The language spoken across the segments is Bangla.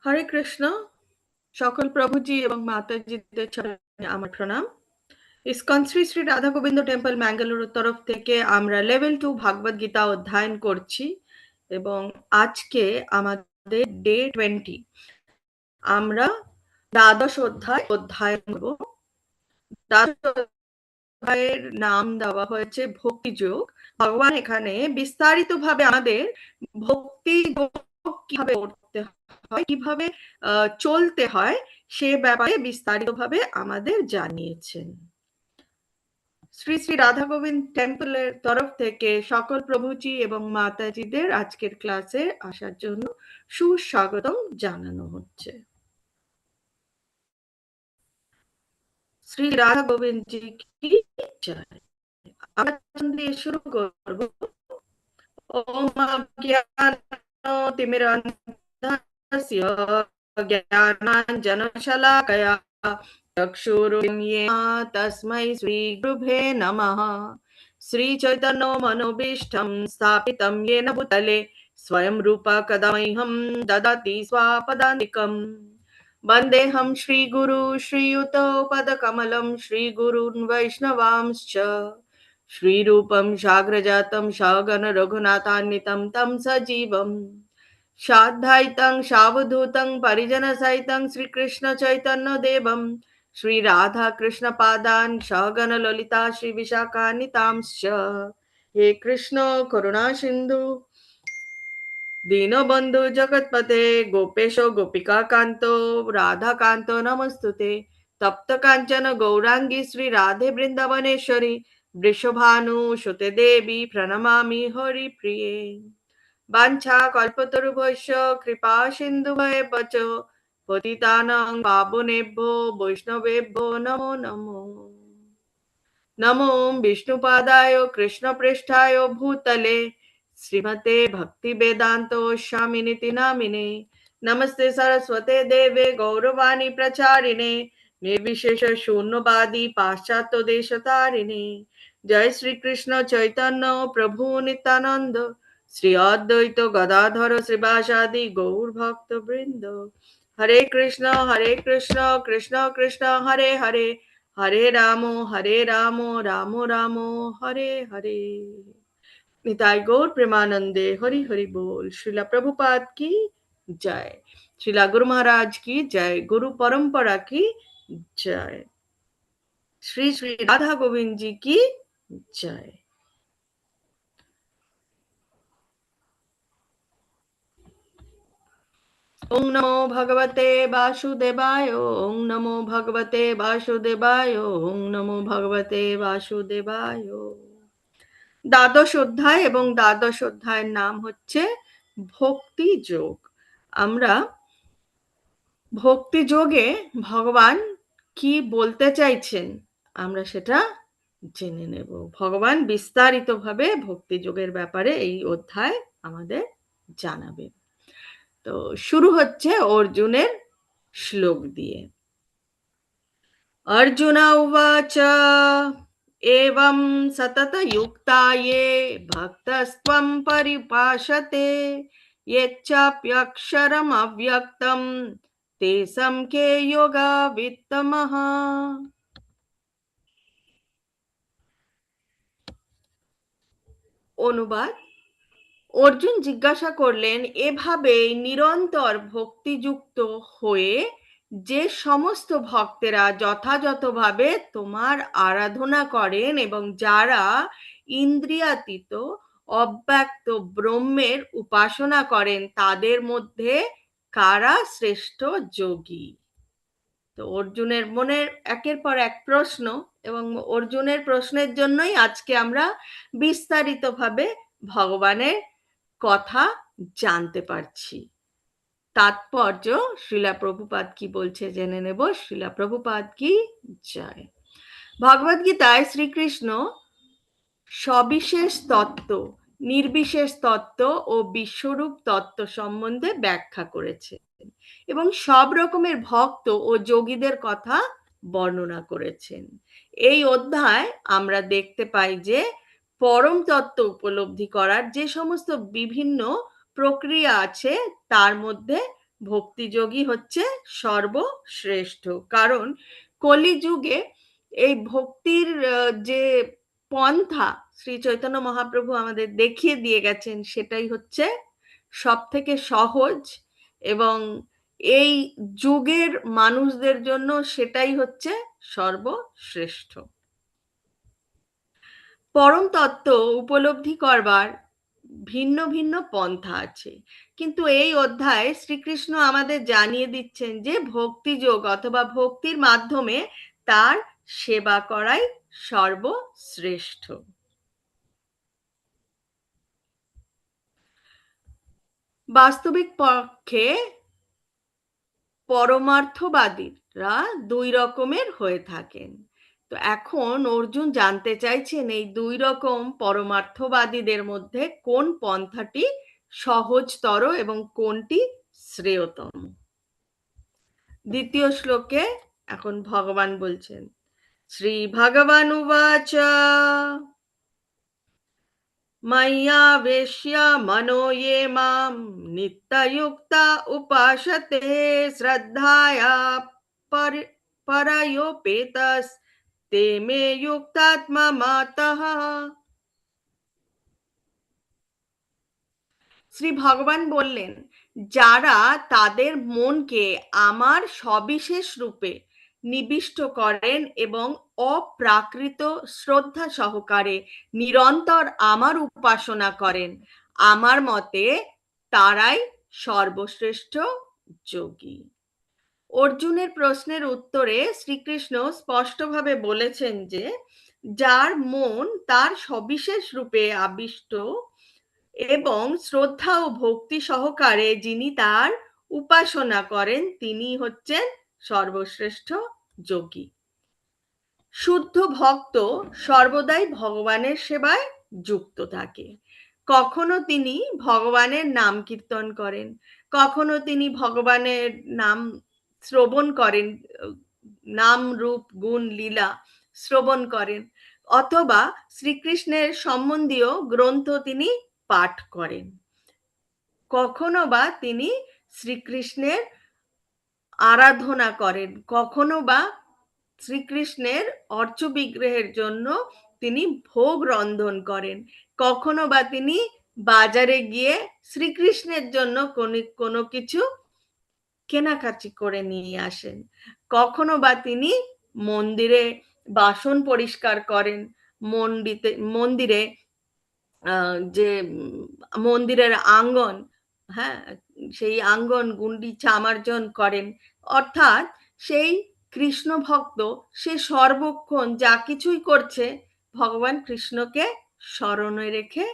হরে কৃষ্ণ। সকল প্রভুজি এবং মাতাজিদের চরণে আমার প্রণাম। ইসকন শ্রী শ্রী রাধা গোবিন্দ টেম্পল ম্যাঙ্গালোরের তরফ থেকে আমরা লেভেল 2 ভাগবত গীতা অধ্যয়ন করছি এবং আজকে আমাদের ডে 20। আমরা দ্বাদশ অধ্যায়ন করব। দ্বাদশ অধ্যায়ের নাম দেওয়া হয়েছে ভক্তি যোগ। ভগবান এখানে বিস্তারিতভাবে আমাদের ভক্তি যোগ কিভাবে করতে হয়, কিভাবে চলতে হয় সে ব্যাপারে বিস্তারিতভাবে আমাদের জানিয়েছেন। শ্রী শ্রী রাধা গোবিন্দ টেম্পলের তরফ থেকে সকল প্রভুজি এবং মাতাজিদের আজকের ক্লাসে আসার জন্য সুস্বাগতম জানানো হচ্ছে। শ্রী রাধা গোবিন্দ জি কি জয়। আমরা দিয়ে শুরু করব। ওম অজ্ঞানতিমিরান্ধস্য জ্ঞানাঞ্জনশলাকয়া চক্ষুरुन्मीलितं तस्मै श्रीगुरुभ्ये नमः। श्रीचैतन्य मनोभीष्टं स्थापितं येन भूतले स्वयं रूपा कदा मह्यं ददाति स्वापदान्तिकम्। वन्देऽहं श्रीगुरु श्रीयुतो पदकमलं श्रीगुरून् वैष्णवांश्च श्रीरूपं साग्रजातं सगण रघुनाथान्वितं तं सजीवं साद्वैतं सावधूतं परिजनसहितं श्रीकृष्ण चैतन्य देवं श्री राधा कृष्ण पादान् सगण ललिता श्री विशाखान्वितांश्च। हे कृष्ण करुणा सिन्धु दीनबन्धु जगत्पते गोपेश गोपिका कान्तो राधा कान्तो नमस्तुते। तप्त काञ्चन गौरांगी श्री राधे वृन्दावनेश्वरी वृषभानुसुते देवी प्रणमामि हरिप्रिये। वाञ्छा कल्पतरुभ्यश्च कृपा सिन्धुभ्येव च पतितानां पावनेभ्यो वैष्णवेभ्यो नमो नमो। नमो विष्णुपादाय कृष्णप्रेष्ठाय भूतले श्रीमते भक्ति वेदांतो स्वामिनिति नामिने। नमस्ते सरस्वते देवे गौरवाणी प्रचारिणे निर्विशेष शून्यवादी पाश्चात्य देशतारिणे। जय श्री कृष्ण चैतन्य प्रभु नित्यानंद श्री अद्वैत गदाधर श्रीवासादि गौर भक्त वृंद। हरे कृष्ण कृष्ण कृष्ण हरे हरे हरे राम राम राम हरे हरे। निताई गौर प्रेमानंदे हरि हरि बोल। श्रीला प्रभुपाद की जय। श्रीला गुरु महाराज की जय। गुरु परंपरा की जय। श्री श्री राधा गोविंद जी की जय। ओम नमो भगवते वासुदेवाय। ओम नमो भगवते वासुदेवाय। ओम नमो भगवते वासुदेवाय। দ্বাদশ অধ্যায় এবং দ্বাদশ অধ্যায়ের নাম হচ্ছে ভক্তি যোগ। আমরা ভক্তি যোগে ভগবান কি বলতে চাইছেন আমরা সেটা জেনে নেব। ভগবান বিস্তারিতভাবে ভক্তি যোগের ব্যাপারে এই অধ্যায় আমাদের জানাবে। তো শুরু হচ্ছে অর্জুনের শ্লোক দিয়ে। अर्जुन उवाच एवं सततयुक्ता ये भक्तस्त्वं परिभाषते यच्चाप्यक्षरमव्यक्तं तेषां के योगवित्तमः। অনুবাদ। অর্জুন জিজ্ঞাসা করলেন, এভাবেই নিরন্তর ভক্তিযুক্ত হয়ে যে সমস্ত ভক্তেরা যথাযথভাবে তোমার আরাধনা করেন এবং যারা ইন্দ্রিয়াতীত অব্যক্ত ব্রহ্মের উপাসনা করেন তাদের মধ্যে কারা শ্রেষ্ঠ যোগী। তো অর্জুনের মনের একের পর এক প্রশ্ন এবং অর্জুনের প্রশ্নের জন্যই আজকে আমরা বিস্তারিতভাবে ভগবানের কথা জানতে পারছি। তাৎপর্য শ্রীলা প্রভুপাদ কি বলছে জেনে নেব। শ্রীলা প্রভুপাদ কি জয়। ভগবদ গীতায় শ্রীকৃষ্ণ সবিশেষ তত্ত্ব, নির্বিশেষ তত্ত্ব ও বিশ্বরূপ তত্ত্ব সম্বন্ধে ব্যাখ্যা করেছেন এবং সব রকমের ভক্ত ও যোগীদের কথা বর্ণনা করেছেন। এই অধ্যায় আমরা দেখতে পাই যে পরম তত্ত্ব উপলব্ধি করার যে সমস্ত বিভিন্ন প্রক্রিয়া আছে তার মধ্যে ভক্তিযোগী হচ্ছে সর্বশ্রেষ্ঠ। কারণ কলিযুগে এই ভক্তির যে পন্থা শ্রী চৈতন্য মহাপ্রভু আমাদের দেখিয়ে দিয়ে গেছেন, সেটাই হচ্ছে সব থেকে সহজ, এবং এই যুগের মানুষদের জন্য সেটাই হচ্ছে সর্বশ্রেষ্ঠ। পরম তত্ত্ব উপলব্ধি করবার ভিন্ন ভিন্ন পন্থা আছে, কিন্তু এই অধ্যায়ে শ্রীকৃষ্ণ আমাদের জানিয়ে দিচ্ছেন যে ভক্তিযোগ অথবা ভক্তির মাধ্যমে তার সেবা করাই সর্বশ্রেষ্ঠ। বাস্তবিক পক্ষে পরমার্থবাদীরা দুই রকমের হয়ে থাকেন। তো এখন অর্জুন জানতে চাইছেন এই দুই রকম পরমার্থবাদীদের মধ্যে কোন পন্থাটি সহজতর এবং কোনটি শ্রেয়তম। দ্বিতীয় শ্লোকে এখন ভগবান বলছেন, শ্রী ভগবান উবাচ मय्यावेश्य मनो ये मां नित्ययुक्ता उपासते श्रद्धया पर परयोपेतस्ते मे युक्तात्मा मतः। শ্রী ভগবান বললেন, যারা তাদের মনকে আমার সবিশেষ রূপে নিবিষ্ট করেন এবং অপ্রাকৃত শ্রদ্ধা সহকারে নিরন্তর আমার উপাসনা করেন, আমার মতে তারাই সর্বশ্রেষ্ঠ যোগী। অর্জুনের প্রশ্নের উত্তরে শ্রীকৃষ্ণ স্পষ্টভাবে বলেছেন যে যার মন তার সবিশেষ রূপে আবিষ্ট এবং শ্রদ্ধা ও ভক্তি সহকারে যিনি তার উপাসনা করেন, তিনি হচ্ছেন সর্বশ্রেষ্ঠ যোগী। শুদ্ধ ভক্ত সর্বদাই ভগবানের সেবায় যুক্ত থাকে। কখনো তিনি ভগবানের নাম কীর্তন করেন, কখনো তিনি ভগবানের নাম শ্রবণ করেন, নাম রূপ গুণ লীলা শ্রবণ করেন, অথবা শ্রীকৃষ্ণের সম্বন্ধীয় গ্রন্থ তিনি পাঠ করেন। কখনো বা তিনি শ্রীকৃষ্ণের আরাধনা করেন, কখনো বা শ্রীকৃষ্ণের অর্চ বিগ্রহের জন্য তিনি ভোগ রন্ধন করেন, কখনো বা তিনি বাজারে গিয়ে শ্রীকৃষ্ণের জন্য কোনো কিছু কেনাকাটি করে নিয়ে আসেন, কখনো বা তিনি মন্দিরে বাসন পরিষ্কার করেন, মন্দিরে যে মন্দিরের আঙ্গন, হ্যাঁ, সেই আঙ্গন গুন্ডিচা মার্জন করেন। অর্থাৎ সেই কৃষ্ণ ভক্ত সে সর্বক্ষণ যা কিছুই করছে ভগবান কৃষ্ণকে স্মরণে রেখে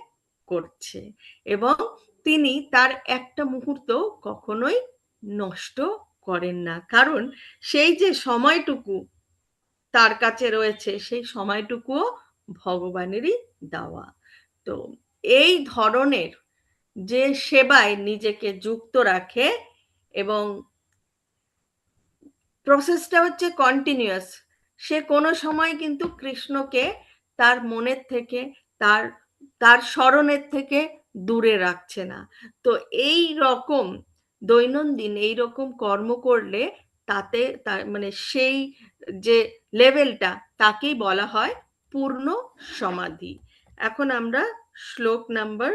করছে, এবং তিনি তার একটা মুহূর্ত কখনোই নষ্ট করেন না, কারণ সেই যে সময়টুকু তার কাছে রয়েছে সেই সময়টুকুও ভগবানেরই দেওয়া। তো এই ধরনের যে সেবায় নিজেকে যুক্ত রাখে এবং প্রসেসটা হচ্ছে কন্টিনিউয়াস, সে কোনো সময় কিন্তু কৃষ্ণকে তার মনের থেকে, তার তার স্মরণের থেকে দূরে রাখছে না। তো এই রকম দৈনন্দিন এই রকম কর্ম করলে তাতে মানে সেই যে লেভেলটা তাকেই বলা হয় পূর্ণ সমাধি। এখন আমরা শ্লোক নাম্বার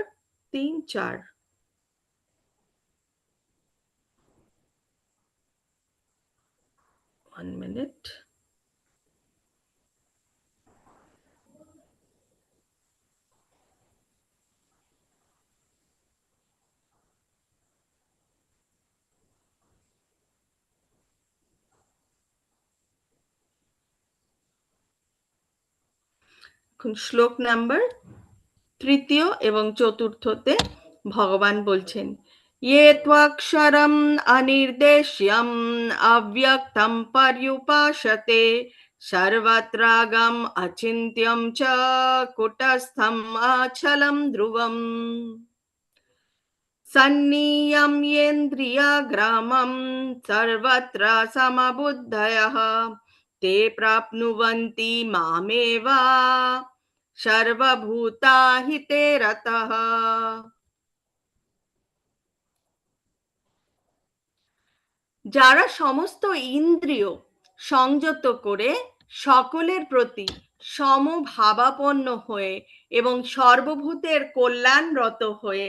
3-4। 1 minute। এখন শ্লোক নাম্বার তৃতীয় এবং চতুর্থতে ভগবান বলছেন, ये त्वक्षरम् अनिर्देश्यम् अव्यक्तं पर्युपासते सर्वत्रागम् अचिन्त्यं च कुटस्थम् अचलं ध्रुवम् सन्नियम्येन्द्रियग्रामं सर्वत्र समबुद्धयः ते प्राप्नुवन्ति मामेव सर्वभूताहिते रतः। যারা সমস্ত ইন্দ্রিয় সংযত করে সকলের প্রতি সমভাবাপন্ন হয়ে এবং সর্বভূতের কল্যাণরত হয়ে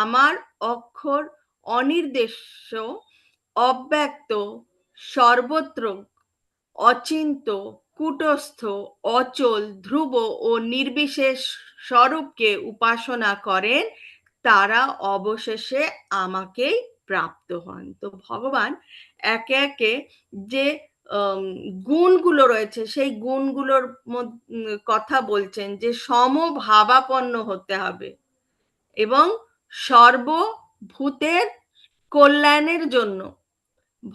আমার অক্ষর অনির্দেশ্য, অব্যক্ত, সর্বত্র অচিন্ত, কূটস্থ, অচল, ধ্রুব ও নির্বিশেষ স্বরূপকে উপাসনা করেন, তারা অবশেষে আমাকেই প্রাপ্ত হন। তো ভগবান একে একে যে গুণগুলো রয়েছে সেই গুণগুলোর কথা বলছেন, যে সমভাবাপন্ন হতে হবে এবং সর্বভূতের কল্যাণের জন্য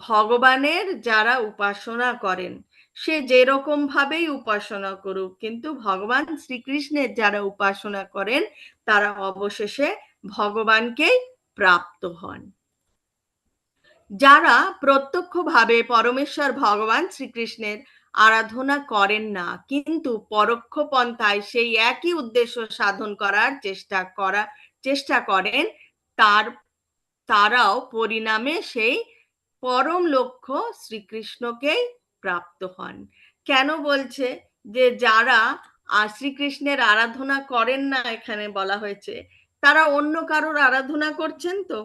ভগবানের যারা উপাসনা করেন, সে যেরকম ভাবেই উপাসনা করুক, কিন্তু ভগবান শ্রীকৃষ্ণের যারা উপাসনা করেন তারা অবশেষে ভগবানকেই প্রাপ্ত হন। যারা প্রত্যক্ষভাবে পরমেশ্বর ভগবান শ্রীকৃষ্ণের আরাধনা করেন না, কিন্তু পরোক্ষ পন্থায় সেই একই উদ্দেশ্য সাধন করার চেষ্টা করেন, তারাও পরিণামে সেই পরম লক্ষ্য শ্রীকৃষ্ণকেই প্রাপ্ত হন। কেন বলছে যে যারা শ্রীকৃষ্ণের আরাধনা করেন না, এখানে বলা হয়েছে তারা অন্য কারোর আরাধনা করছেন। তো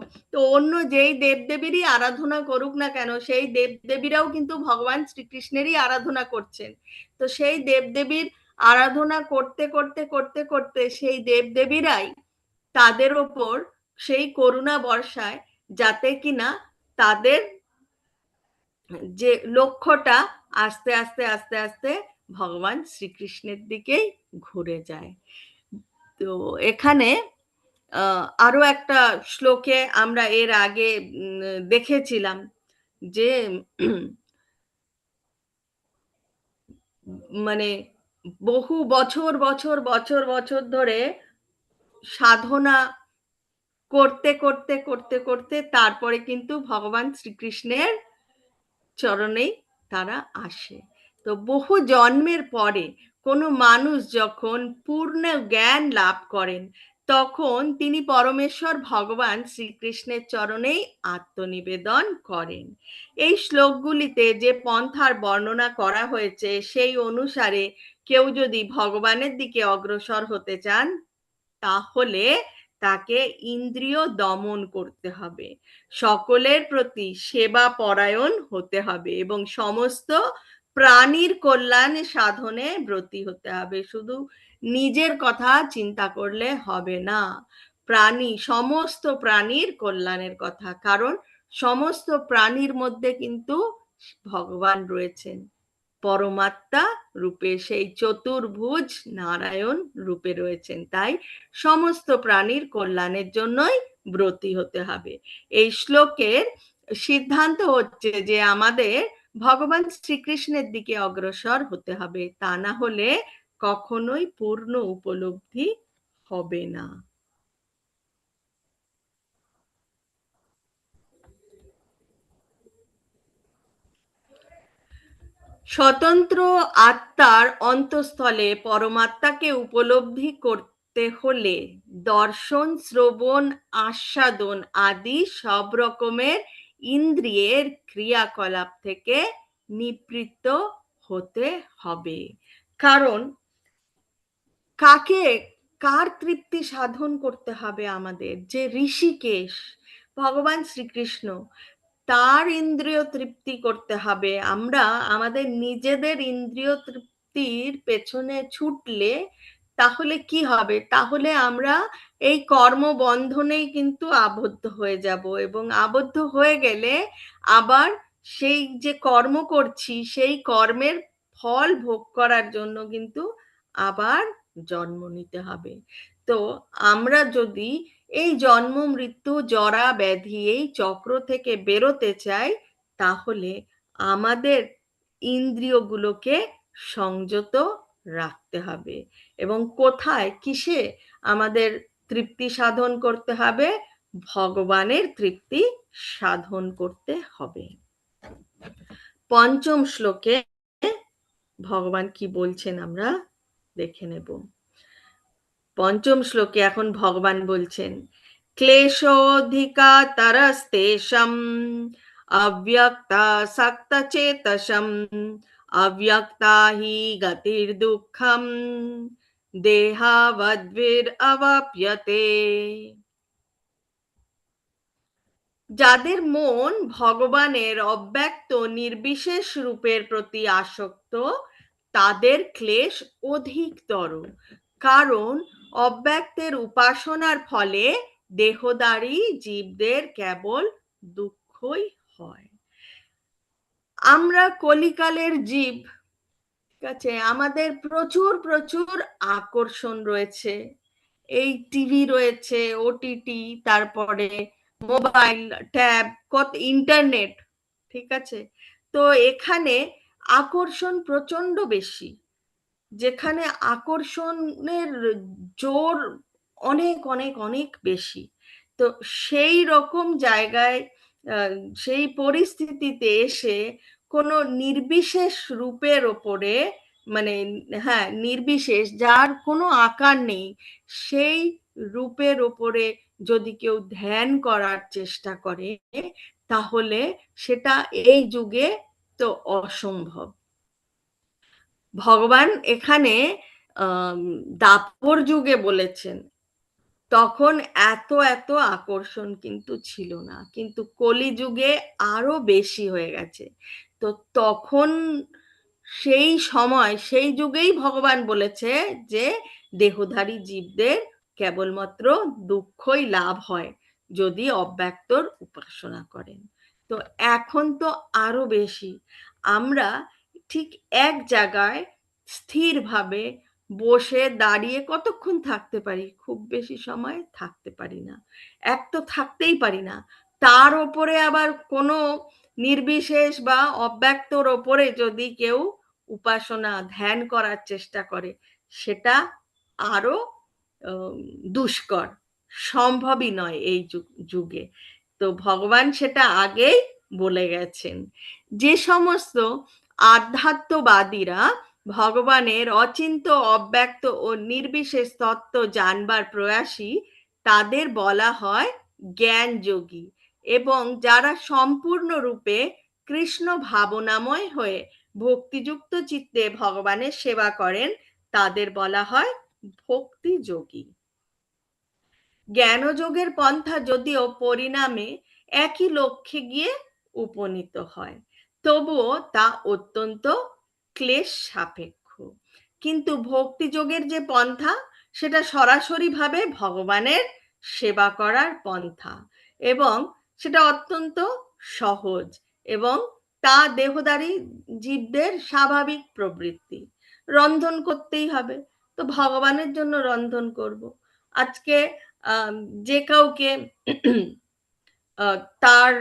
অন্য যেই দেবদেবীরই আরাধনা করুক না কেন, সেই দেবদেবীরাও কিন্তু ভগবান শ্রীকৃষ্ণেরই আরাধনা করছেন। তো সেই দেবদেবীর আরাধনা করতে করতে করতে করতে সেই দেবদেবীরাই তাদের ওপর সেই করুণা বর্ষায়, যাতে কিনা তাদের যে লক্ষ্যটা আস্তে আস্তে আস্তে আস্তে ভগবান শ্রীকৃষ্ণের দিকেই ঘুরে যায়। তো এখানে আরো একটা শ্লোকে আমরা এর আগে দেখেছিলাম যে মানে বহু বছর বছর বছর বছর ধরে সাধনা করতে করতে করতে করতে তারপরে কিন্তু ভগবান শ্রীকৃষ্ণের চরণেই তারা আসে। তো বহু জন্মের পরে কোনো মানুষ যখন পূর্ণ জ্ঞান লাভ করেন, তখন তিনি পরমেশ্বর ভগবান শ্রীকৃষ্ণের চরণেই আত্মনিবেদন করেন। এই শ্লোকগুলিতে যে পন্থার বর্ণনা করা হয়েছে সেই অনুসারে কেউ যদি ভগবানের দিকে অগ্রসর হতে চান, তাহলে তাকে ইন্দ্রিয় দমন করতে হবে, সকলের প্রতি সেবা পরায়ণ হতে হবে এবং সমস্ত প্রাণীর কল্যাণ সাধনে ব্রতী হতে হবে। শুধু নিজের কথা চিন্তা করলে হবে না, সমস্ত প্রাণীর কল্যাণের কথা, কারণ সমস্ত প্রাণীর মধ্যে কিন্তু ভগবান রয়েছেন পরমাত্মা রূপে, সেই চতুর্ভুজ নারায়ণ রূপে রয়েছেন। তাই সমস্ত প্রাণীর কল্যাণের জন্যই ব্রতী হতে হবে। এই শ্লোকের সিদ্ধান্ত হচ্ছে যে আমাদের ভগবান শ্রীকৃষ্ণের দিকে অগ্রসর হতে হবে, তা না হলে কখনোই পূর্ণ উপলব্ধি হবে না। স্বতন্ত্র আত্মার অন্তঃস্থলে পরমাত্মাকে উপলব্ধি করতে হলে দর্শন, শ্রবণ, আস্বাদন আদি সব রকমের ইন্দ্রিয়ের ক্রিয়াকলাপ থেকে নিবৃত্ত হতে হবে। কারণ কার তৃপ্তি সাধন করতে হবে? আমাদের যে ঋষিকেশ ভগবান শ্রীকৃষ্ণ, তার ইন্দ্রিয় তৃপ্তি করতে হবে। আমরা আমাদের নিজেদের ইন্দ্রিয় তৃপ্তির পেছনে ছুটলে তাহলে কি হবে? তাহলে আমরা এই কর্মবন্ধনেই কিন্তু আবদ্ধ হয়ে যাব, এবং আবদ্ধ হয়ে গেলে আবার সেই যে কর্ম করছি সেই কর্মের ফল ভোগ করার জন্য কিন্তু আবার জন্ম নিতে হবে। তো আমরা যদি এই জন্ম মৃত্যু জরা ব্যাধি এই চক্র থেকে বেরোতে চাই, তাহলে আমাদের ইন্দ্রিয়গুলোকে সংযত রাখতে হবে। এবং কোথায় কিসে আমাদের তৃপ্তি সাধন করতে হবে? ভগবানের তৃপ্তি সাধন করতে হবে। পঞ্চম শ্লোকে ভগবান কি বলছেন আমরা দেখে নেব। পঞ্চম শ্লোকে এখন ভগবান বলছেন, ক্লেশোধিকা তরস্তেষাম अव्यक्तासक्तचेतसम् अव्यक्ता हि गतिर्दुःखम् देहावद्भिरवाप्यते। যাদের মন ভগবানের অব্যক্ত নির্বিশেষ রূপের প্রতি আসক্ত, তাদের ক্লেশ অধিকতর, কারণ অব্যক্তের উপাসনার ফলে দেহধারী জীবদের কেবল দুঃখই হয়। আমরা কলিকালের জীব, ঠিক আছে, আমাদের প্রচুর প্রচুর আকর্ষণ রয়েছে। এই টিভি রয়েছে, ওটিটি, তারপরে মোবাইল, ট্যাব, কত ইন্টারনেট, ঠিক আছে। তো এখানে আকর্ষণ প্রচন্ড বেশি, যেখানে আকর্ষণের জোর অনেক অনেক অনেক বেশি। তো সেই রকম জায়গায়, সেই পরিস্থিতিতে এসে কোনো নির্বিশেষ রূপের ওপরে, মানে হ্যাঁ, নির্বিশেষ, যার কোনো আকার নেই, সেই রূপের ওপরে যদি কেউ ধ্যান করার চেষ্টা করে, তাহলে সেটা এই যুগে তো অসম্ভব। ভগবান এখানে দাপর যুগে বলেছেন, তখন এত এত আকর্ষণ কিন্তু ছিল না, কিন্তু কলিযুগে আরো বেশি হয়ে গেছে। তো তখন সেই সময়, সেই যুগেই ভগবান বলেছে যে দেহধারী জীবদের কেবলমাত্র দুঃখই লাভ হয় যদি অব্যক্তর উপাসনা করেন। তো এখন তো আরো বেশি। আমরা ঠিক এক জায়গায় স্থিরভাবে বসে দাঁড়িয়ে কতক্ষণ থাকতে পারি? খুব বেশি সময় থাকতে পারি না। এক তো থাকতেই পারি না, তার ওপরে আবার কোনো নির্বিশেষ বা অব্যক্তর ওপরে যদি কেউ উপাসনা ধ্যান করার চেষ্টা করে, সেটা আরো দুষ্কর, সম্ভবই নয় এই যুগে। তো ভগবান সেটা আগেই বলে গেছেন। যে সমস্ত আধ্যাত্মবাদীরা ভগবানের অচিন্ত, অব্যক্ত ও নির্বিশেষ তত্ত্ব জানবার প্রয়াসী, তাদের বলা হয় জ্ঞান যোগী। এবং যারা সম্পূর্ণরূপে কৃষ্ণ ভাবনাময় হয়ে ভক্তিযুক্ত চিত্তে ভগবানের সেবা করেন, তাদের বলা হয় ভক্তি যোগী। জ্ঞানযোগের পন্থা যদিও পরিণামে একই লক্ষ্যে গিয়ে উপনীত হয়, তবুও তা অত্যন্ত ক্লেশ সাপেক্ষ। কিন্তু ভক্তিযোগের যে পন্থা, সেটা সরাসরিভাবে ভগবানের সেবা করার পন্থা, এবং সেটা অত্যন্ত সহজ, এবং তা দেহধারী জীবদের স্বাভাবিক প্রবৃত্তি। রন্ধন করতেই হবে, তো ভগবানের জন্য রন্ধন করব। আজকে যে কাউকে তার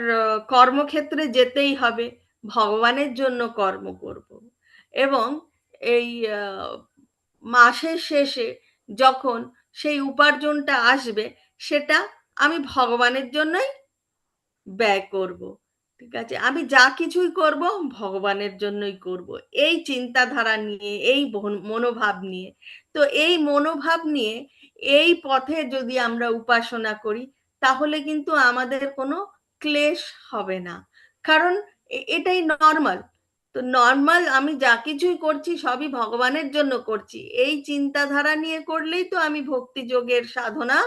কর্মক্ষেত্রে যেতেই হবে, ভগবানের জন্য কর্ম করব। এবং এই মাসের শেষে যখন সেই উপার্জনটা আসবে, সেটা আমি ভগবানের জন্যই ব্যয় করব। ঠিক আছে, আমি যা কিছুই করব ভগবানের জন্যই করব, এই চিন্তাধারা নিয়ে, এই মনোভাব নিয়ে। তো এই মনোভাব নিয়ে এই পথে যদি আমরা উপাসনা করি, তাহলে কিন্তু আমাদের কোনো ক্লেশ হবে না, কারণ এটাই নর্মাল। তো নর্মাল, আমি যা কিছুই করছি সবই ভগবানের জন্য করছি, এই চিন্তাধারা নিয়ে করলেই তো আমি ভক্তি যোগের সাধনা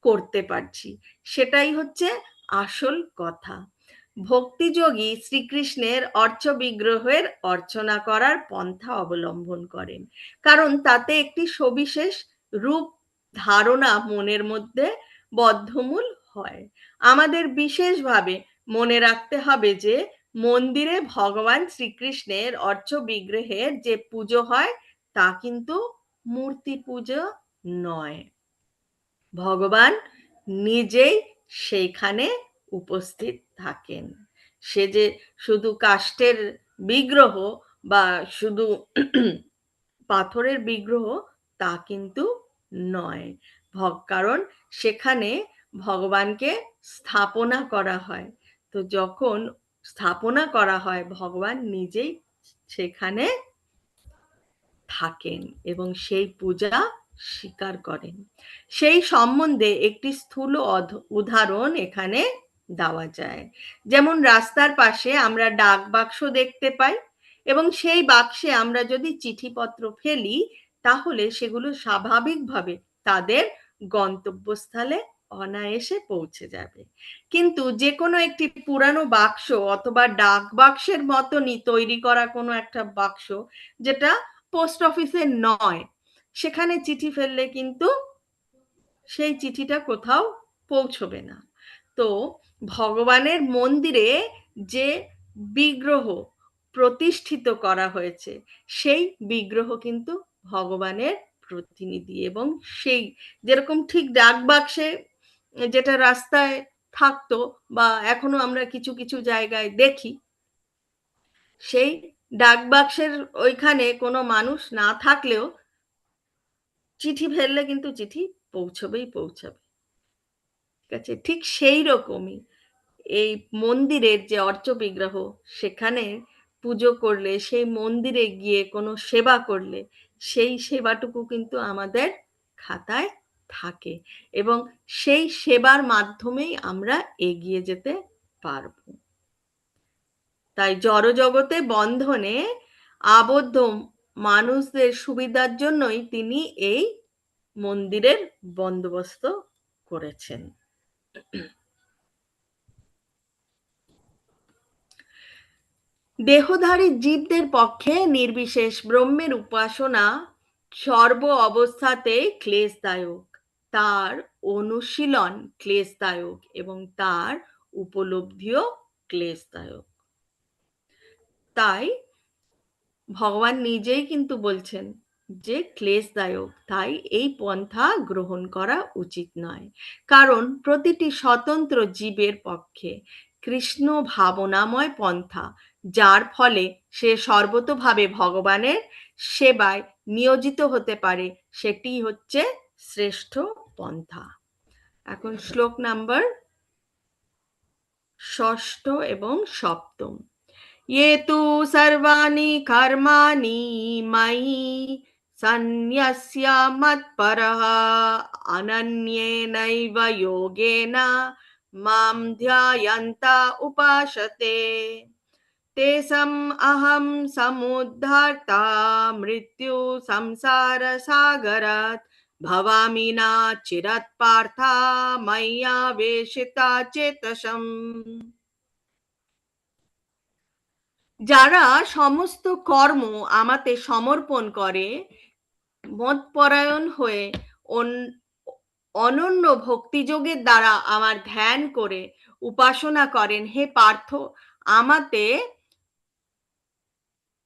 করতে পারছি। সেটাই হচ্ছে আসল কথা। ভক্তিযোগী শ্রীকৃষ্ণের অর্চ বিগ্রহের অর্চনা করার পন্থা অবলম্বন করেন, কারণ তাতে একটি সবিশেষ রূপ ধারণা মনের মধ্যে বদ্ধমূল হয়। আমাদের বিশেষভাবে মনে রাখতে হবে যে মন্দিরে ভগবান শ্রীকৃষ্ণের অর্চ বিগ্রহের যে পুজো হয়, তা কিন্তু মূর্তি পুজো নয়। ভগবান নিজেই সেইখানে উপস্থিত থাকেন। সে যে শুধু কাষ্ঠের বিগ্রহ বা শুধু পাথরের বিগ্রহ, তা কিন্তু নয়। কারণ সেখানে ভগবানকে স্থাপনা করা হয়। তো যখন স্থাপনা করা হয়, ভগবান নিজেই সেখানে থাকেন এবং সেই পূজা স্বীকার করেন। সেই সম্বন্ধে একটি স্থূল উদাহরণ এখানে দেওয়া যায়। যেমন রাস্তার পাশে আমরা ডাক বাক্স দেখতে পাই, এবং সেই বাক্সে আমরা যদি চিঠিপত্র ফেলি, তাহলে সেগুলো স্বাভাবিকভাবে তাদের গন্তব্যস্থলে অনায়াসে পৌঁছে যাবে। কিন্তু যে কোনো একটি পুরানো বাক্স অথবা ডাক বাক্সের মতনই তৈরি করা কোনো একটা বাক্স, যেটা পোস্ট অফিসের নয়, সেখানে চিঠি ফেললে কিন্তু সেই চিঠিটা কোথাও পৌঁছবে না। তো ভগবানের মন্দিরে যে বিগ্রহ প্রতিষ্ঠিত করা হয়েছে, সেই বিগ্রহ কিন্তু ভগবানের প্রতিনিধি, এবং সেই যেরকম ঠিক ডাক বাক্সে যেটা রাস্তায় থাকতো বা এখনো আমরা কিছু কিছু জায়গায় দেখি, সেই ডাক বাক্সের ওইখানে কোনো মানুষ না থাকলেও চিঠি ফেললে কিন্তু চিঠি পৌঁছবেই পৌঁছাবে। ঠিক আছে, ঠিক সেই রকমই এই মন্দিরের যে অর্চ বিগ্রহ, সেখানে পুজো করলে, সেই মন্দিরে গিয়ে কোনো সেবা করলে, সেই সেবাটুকু কিন্তু আমাদের খাতায় থাকে, এবং সেই সেবার মাধ্যমেই আমরা এগিয়ে যেতে পারবো। তাই জড়জগতে বন্ধনে আবদ্ধ মানুষদের সুবিধার জন্যই তিনি এই মন্দিরের বন্দোবস্ত করেছেন। দেহধারী জীবদের পক্ষে নির্বিশেষ ব্রহ্মের উপাসনা সর্ব অবস্থাতেই ক্লেশদায়ক, তার অনুশীলন ক্লেশদায়ক, এবং তার উপলব্ধিও ক্লেশদায়ক। তাই ভগবান নিজেই কিন্তু বলছেন যে ক্লেশদায়ক, তাই এই পন্থা গ্রহণ করা উচিত নয়। কারণ প্রতিটি স্বতন্ত্র জীবের পক্ষে কৃষ্ণ ভাবনাময় পন্থা, যার ফলে সে সর্বতোভাবে ভগবানের সেবায় নিয়োজিত হতে পারে, সেটি হচ্ছে শ্রেষ্ঠ পন্থা। এখন শ্লোক নাম্বার ষষ্ঠ এবং সপ্তম। ये तु सर्वाणि कर्माणि मयि सन्न्यस्य मत्परः अनन्येनैव योगेन मां ध्यायन्त उपासते तेषाम् अहं समुद्धर्ता मृत्यु संसार सागरात् भवामि न चिरात् पार्थ मय्यावेशिता चेतसम्। যারা সমস্ত কর্ম আমাতে সমর্পণ করে, মতপরায়ণ হয়ে অনন্য ভক্তিযোগের দ্বারা আমার ধ্যান করে উপাসনা করেন, হে পার্থ, আমাতে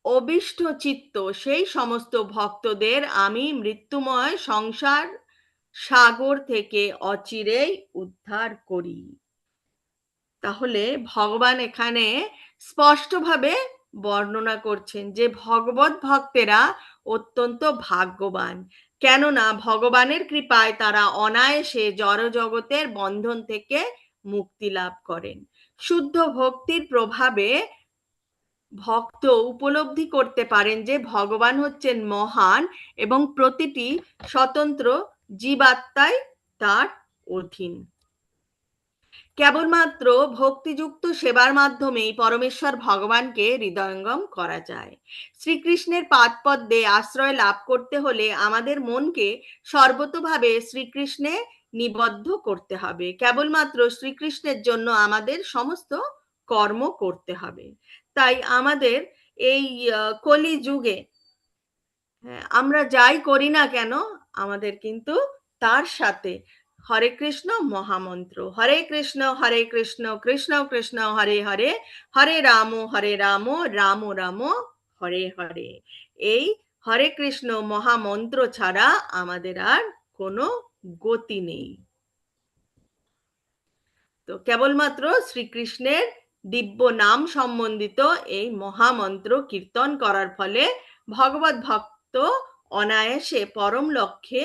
অবিষ্ট চিত্ত সেই সমস্ত ভক্তদের আমি মৃত্যুময় সংসার সাগর থেকে অচিরেই উদ্ধার করি। তাহলে ভগবান এখানে স্পষ্টভাবে বর্ণনা করছেন যে ভগবত ভক্তেরা অত্যন্ত ভাগ্যবান, কেননা ভগবানের কৃপায় তারা অনায়াসে জড়জগতের বন্ধন থেকে মুক্তি লাভ করেন। শুদ্ধ ভক্তির প্রভাবে ভক্ত উপলব্ধি করতে পারেন যে ভগবান হচ্ছেন মহান, এবং প্রতিটি স্বতন্ত্র জীবাত্মাই তার অধীন। কেবলমাত্র ভক্তিযুক্ত সেবার মাধ্যমেই পরমেশ্বর ভগবানকে হৃদয়ঙ্গম করা যায়। শ্রীকৃষ্ণের পাদপদ্মে আশ্রয় লাভ করতে হলে আমাদের মনকে সর্বতোভাবে শ্রীকৃষ্ণে নিবদ্ধ করতে হবে। কেবলমাত্র শ্রীকৃষ্ণের জন্য আমাদের সমস্ত কর্ম করতে হবে। তাই আমাদের এই কলি যুগে আমরা যাই করি না কেন, আমাদের কিন্তু তার সাথে হরে কৃষ্ণ মহামন্ত্র, হরে কৃষ্ণ কৃষ্ণ কৃষ্ণ হরে হরে, হরে রাম রাম রাম হরে হরে, এই হরে কৃষ্ণ মহামন্ত্র ছাড়া আমাদের আর কোনো গতি নেই। তো কেবলমাত্র শ্রীকৃষ্ণের দিব্য নাম সম্বন্ধিত এই মহামন্ত্র কীর্তন করার ফলে ভগবত ভক্ত অনায়াসে পরম লক্ষ্যে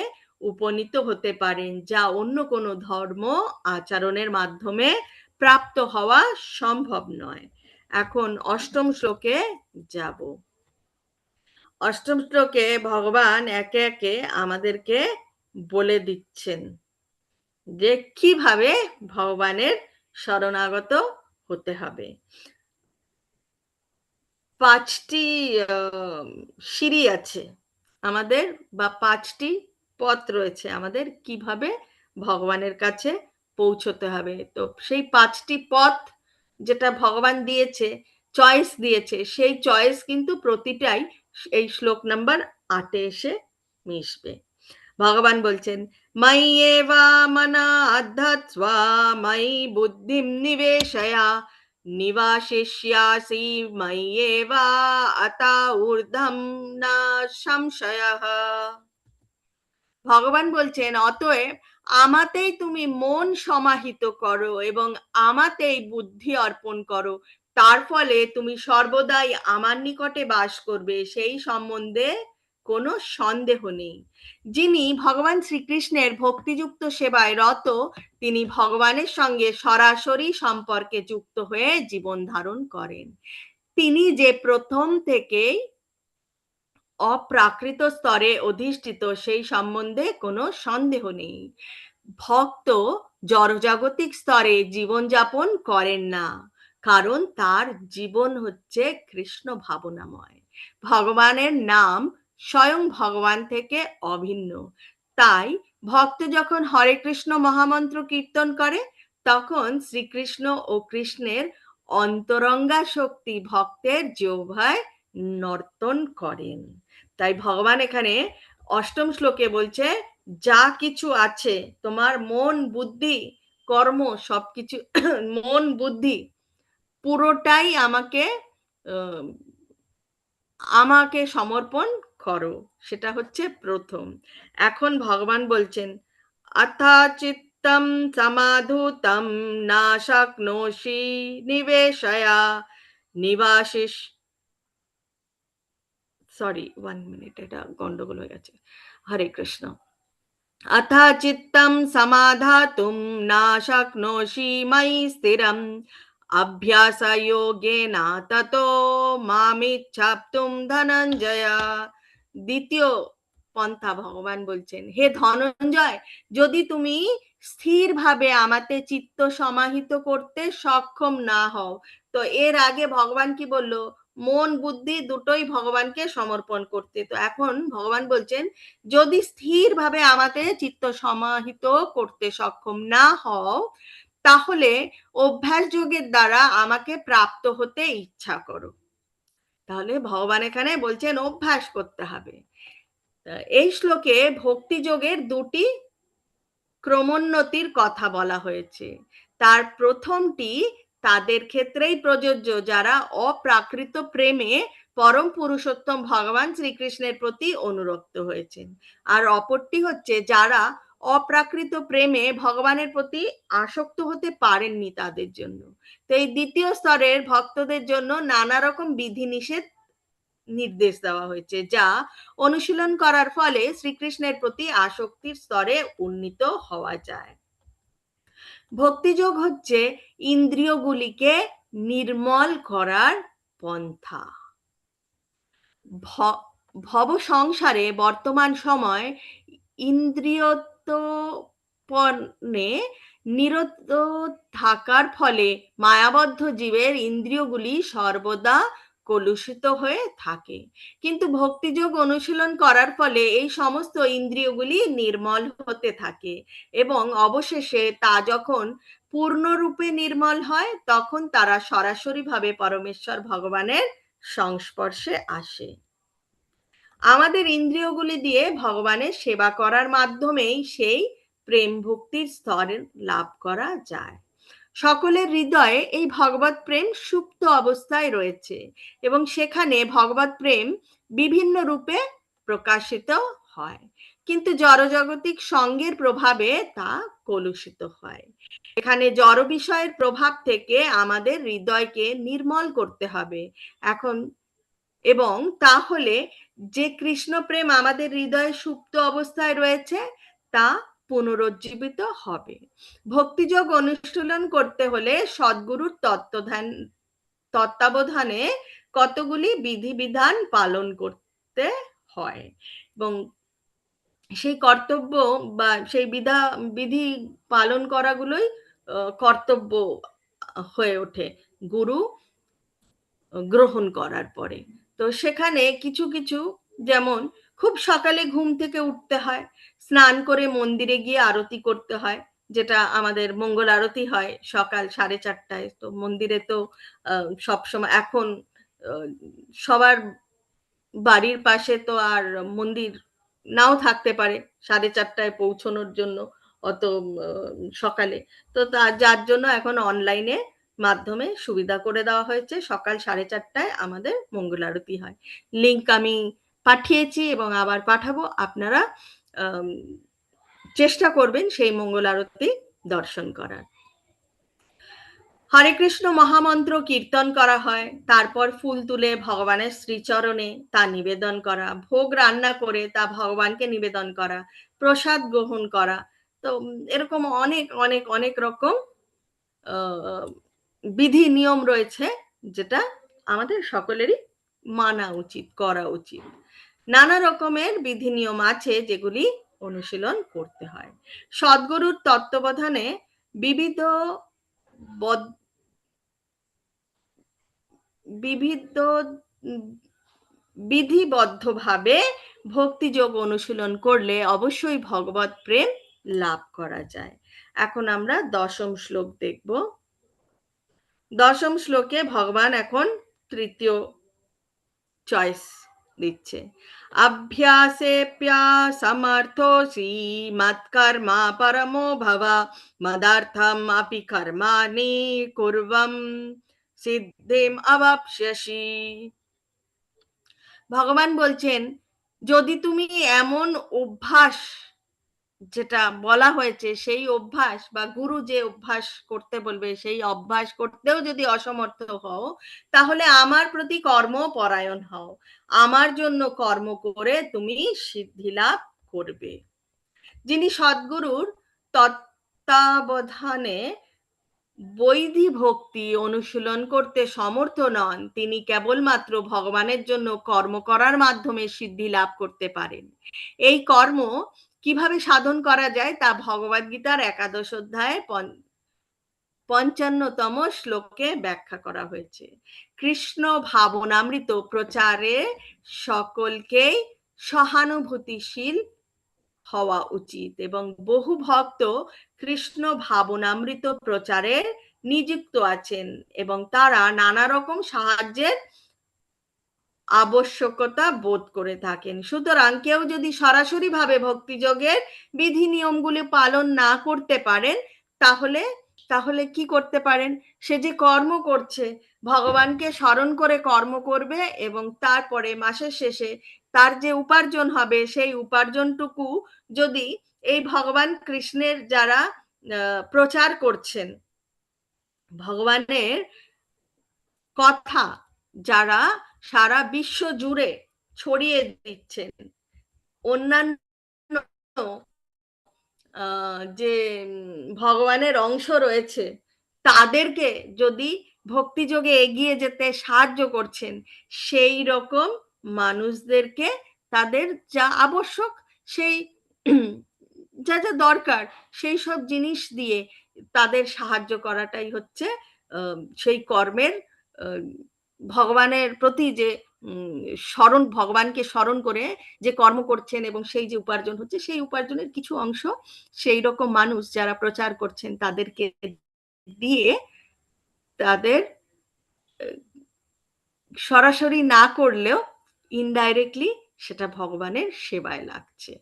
উপনীত হতে পারেন, যা অন্য কোনো ধর্ম আচরণের মাধ্যমে প্রাপ্ত হওয়া সম্ভব নয়। এখন অষ্টম শ্লোকে যাব। অষ্টম শ্লোকে ভগবান একে একে আমাদেরকে বলে দিচ্ছেন যে কিভাবে ভগবানের শরণাগত হতে হবে। ৫টি সিঁড়ি আছে আমাদের, বা ৫টি পথ রয়েছে আমাদের কিভাবে ভগবানের কাছে পৌঁছতে হবে। তো সেই ৫টি পথ যেটা ভগবান দিয়েছে, চয়েস দিয়েছে, সেই চয়েস কিন্তু প্রতিটাই এই শ্লোক নাম্বার ৮-এ এসে মিশবে। ভগবান বলছেন, ময়্যেবা মনা আধ্যাত্বা ময়ি বুদ্ধিম নিবেশয়া নিবাসিষ্যাসি ময়্যেবা আতা ঊর্ধ্বম না সংশয়ঃ। ভগবান বলছেন, অতএব আমাতেই তুমি মন সমাহিত করো এবং আমাতেই বুদ্ধি অর্পণ করো, তার ফলে তুমি সর্বদাই আমার নিকটে বাস করবে, সেই সম্বন্ধে কোনো সন্দেহ নেই। যিনি ভগবান শ্রীকৃষ্ণের ভক্তিযুক্ত সেবায় রত, তিনি ভগবানের সঙ্গে সরাসরি সম্পর্কে যুক্ত হয়ে জীবন ধারণ করেন। তিনি যে প্রথম থেকেই অপ্রাকৃত স্তরে অধিষ্ঠিত, সেই সম্বন্ধে কোনো সন্দেহ নেই। ভক্ত জড়জাগতিক স্তরে জীবনযাপন করেন না, কারণ তার জীবন হচ্ছে কৃষ্ণ ভাবনাময়। ভগবানের নাম স্বয়ং ভগবান থেকে অভিন্ন। তাই ভক্ত যখন হরে কৃষ্ণ মহামন্ত্র কীর্তন করে, তখন শ্রীকৃষ্ণ ও কৃষ্ণের অন্তরঙ্গা শক্তি ভক্তের জিহ্বায় নর্তন করেন। তাই ভগবান এখানে ৮ম শ্লোকে বলছে, যা কিছু আছে তোমার মন বুদ্ধি কর্ম সবকিছু মন বুদ্ধি পুরোটাই আমাকে সমর্পণ করো। সেটা হচ্ছে প্রথম। এখন ভগবান বলছেন, অথা চিত্তম সমাধুতম না শক্নোষি নিবেশয়া নিবাসিস সরি 1 মিনিট, এটা গন্ডগোল হয়ে গেছে। হরে কৃষ্ণ। अथ चित्तं समाधातुं न शक्नोषि मयि स्थिरम् अभ्यासयोगेन ततो मामिच्छाप्तुं ধনঞ্জয়। দ্বিতীয় পন্থা ভগবান বলছেন, হে ধনঞ্জয়, যদি তুমি স্থিরভাবে আমাতে চিত্ত সমাহিত করতে সক্ষম না হও। তো এর আগে ভগবান কি বলল? মন বুদ্ধি দুটোই ভগবানকে সমর্পণ করতে। তো এখন ভগবান বলছেন, যদি স্থিরভাবে আমাকে চিত্ত সমাহিত করতে সক্ষম না হও, তাহলে অভ্যাস যোগের দ্বারা আমাকে প্রাপ্ত হতে ইচ্ছা করো। তাহলে ভগবান এখানে বলছেন অভ্যাস করতে হবে। এই শ্লোকে ভক্তি যোগের ২টি ক্রমোন্নতির কথা বলা হয়েছে। তার প্রথমটি তাদের ক্ষেত্রেই প্রযোজ্য যারা অপ্রাকৃত প্রেমে পরম পুরুষোত্তম ভগবান শ্রীকৃষ্ণের প্রতি অনুরক্ত হয়েছেন। আর অপরটি হচ্ছে যারা অপ্রাকৃত প্রেমে ভগবানের প্রতি আসক্ত হতে পারেননি, তাদের জন্য। তো এই দ্বিতীয় স্তরের ভক্তদের জন্য নানা রকম বিধিনিষেধ নির্দেশ দেওয়া হয়েছে, যা অনুশীলন করার ফলে শ্রীকৃষ্ণের প্রতি আসক্তির স্তরে উন্নীত হওয়া যায়। ভক্তিযোগ হচ্ছে ইন্দ্রিয়গুলিকে নির্মল করার পন্থা। ভব সংসারে বর্তমান সময় ইন্দ্রিয়তপনে নিরত থাকার ফলে মায়াবদ্ধ জীবের ইন্দ্রিয়গুলি সর্বদা কলুষিত হয়ে থাকে। কিন্তু ভক্তিযোগ অনুশীলন করার ফলে এই সমস্ত ইন্দ্রিয়গুলি নির্মল হতে থাকে এবং অবশেষে তা যখন পূর্ণরূপে নির্মল হয়, তখন তারা সরাসরিভাবে পরমেশ্বর ভগবানের সংস্পর্শে আসে। আমাদের ইন্দ্রিয়গুলি দিয়ে ভগবানের সেবা করার মাধ্যমেই সেই প্রেম ভক্তির স্তর লাভ করা যায়। সকলের হৃদয়ে এই ভগবত প্রেম সুপ্ত অবস্থায় রয়েছে এবং সেখানে ভগবত প্রেম বিভিন্ন রূপে প্রকাশিত হয়, কিন্তু জড়জাগতিক সঙ্গের প্রভাবে তা কলুষিত হয়। এখানে জড় বিষয়ের প্রভাব থেকে আমাদের হৃদয়কে নির্মল করতে হবে এখন, এবং তাহলে যে কৃষ্ণ প্রেম আমাদের হৃদয়ে সুপ্ত অবস্থায় রয়েছে তা পুনরুজ্জীবিত হবে। ভক্তিযোগ অনুশীলন করতে হলে সদ্গুরুর তত্ত্বাবধানে কতগুলি বিধিবিধান পালন করতে হয় এবং সেই কর্তব্য বা সেই বিধি পালন করাগুলোই কর্তব্য হয়ে ওঠে গুরু গ্রহণ করার পরে। তো সেখানে কিছু কিছু, যেমন খুব সকালে ঘুম থেকে উঠতে হয়, স্নান করে মন্দিরে গিয়ে আরতি করতে হয়, যেটা আমাদের মঙ্গল আরতি হয় সকাল 4:30টায়। তো মন্দিরে তো সবসময় এখন আহ, সবার বাড়ির পাশে তো আর মন্দির নাও থাকতে পারে 4:30টায় পৌঁছানোর জন্য অত সকালে। তো যার জন্য এখন অনলাইনে মাধ্যমে সুবিধা করে দেওয়া হয়েছে, সকাল 4:30টায় আমাদের মঙ্গল আরতি হয়। লিংক আমি পাঠিয়েছি এবং আবার পাঠাবো, আপনারা আম, চেষ্টা করবেন সেই মঙ্গল আরতি দর্শন করার। হরে কৃষ্ণ মহামন্ত্র কীর্তন করা হয়, তারপর ফুল তুলে ভগবানের শ্রীচরণে তা নিবেদন করা, ভোগ রান্না করে তা ভগবানকে নিবেদন করা, প্রসাদ গ্রহণ করা। তো এরকম অনেক অনেক অনেক রকম বিধি নিয়ম রয়েছে, যেটা আমাদের সকলেরই মানা উচিত, করা উচিত। নানা রকমের বিধি নিয়ম আছে যেগুলি অনুশীলন করতে হয়। সদ্গুরুর তত্ত্বাবধানে বিবিধ বিবিধ বিধিবদ্ধভাবে ভক্তিযোগ অনুশীলন করলে অবশ্যই ভগবত প্রেম লাভ করা যায়। এখন আমরা দশম শ্লোক দেখব। দশম শ্লোকে ভগবান এখন তৃতীয় চয়েস দিচ্ছে। অভ্যাসেপ্যসমর্থোসি মৎকর্মা পরমো ভব মদার্থম আপি কর্মাণি কুর্বম সিদ্ধিম অবাপ্স্যসি। ভগবান বলছেন, যদি তুমি এমন অভ্যাস, যেটা বলা হয়েছে সেই অভ্যাস বা গুরু যে অভ্যাস করতে বলবে সেই অভ্যাস করতেও যদি অসমর্থ হও, তাহলে আমার প্রতি কর্মপরায়ণ হও, আমার জন্য কর্ম করে তুমি সিদ্ধি লাভ করবে। যিনি সদ্গুরুর তত্ত্বাবধানে বৈধি ভক্তি অনুশীলন করতে সমর্থ নন, তিনি কেবলমাত্র ভগবানের জন্য কর্ম করার মাধ্যমে সিদ্ধি লাভ করতে পারেন। এই কর্ম কিভাবে সাধন করা যায় তা ভগবদ্গীতার 11 অধ্যায়ে 55তম শ্লোকে ব্যাখ্যা করা হয়েছে। কৃষ্ণ ভাবনামৃত প্রচারে সকলকেই সহানুভূতিশীল হওয়া উচিত এবং বহু ভক্ত কৃষ্ণ ভাবনামৃত প্রচারে নিযুক্ত আছেন এবং তারা নানা রকম সাহায্যের আবশ্যকতা বোধ করে থাকেন। সুতরাং কেউ যদি সরাসরি ভাবে ভক্তিযোগের বিধি নিয়মগুলি পালন না করতে পারেন, তাহলে তাহলে কি করতে পারেন? সে যে কর্ম করছে, ভগবানকে স্মরণ করে কর্ম করবে এবং তারপরে মাসের শেষে তার যে উপার্জন হবে সেই উপার্জনটুকু যদি এই ভগবান কৃষ্ণের যারা প্রচার করছেন, ভগবানের কথা যারা সারা বিশ্ব জুড়ে ছড়িয়ে দিচ্ছেন, অন্যান্য যে ভগবানের অংশ রয়েছে তাদেরকে যদি ভক্তিযোগে এগিয়ে যেতে সাহায্য করছেন, সেই রকম মানুষদেরকে তাদের যা আবশ্যক, সেই যা যা দরকার সেই সব জিনিস দিয়ে তাদের সাহায্য করাটাই হচ্ছে সেই কর্মের ভগবানের প্রতি যে স্মরণ, ভগবানকে স্মরণ করে যে কর্ম করছেন এবং সেই যে উপার্জন হচ্ছে সেই উপার্জনের কিছু অংশ সেই রকম মানুষ যারা প্রচার করছেন তাদেরকে দিয়ে তাদের সরাসরি না করলেও ইনডাইরেক্টলি সেটা ভগবানের সেবায় লাগছে।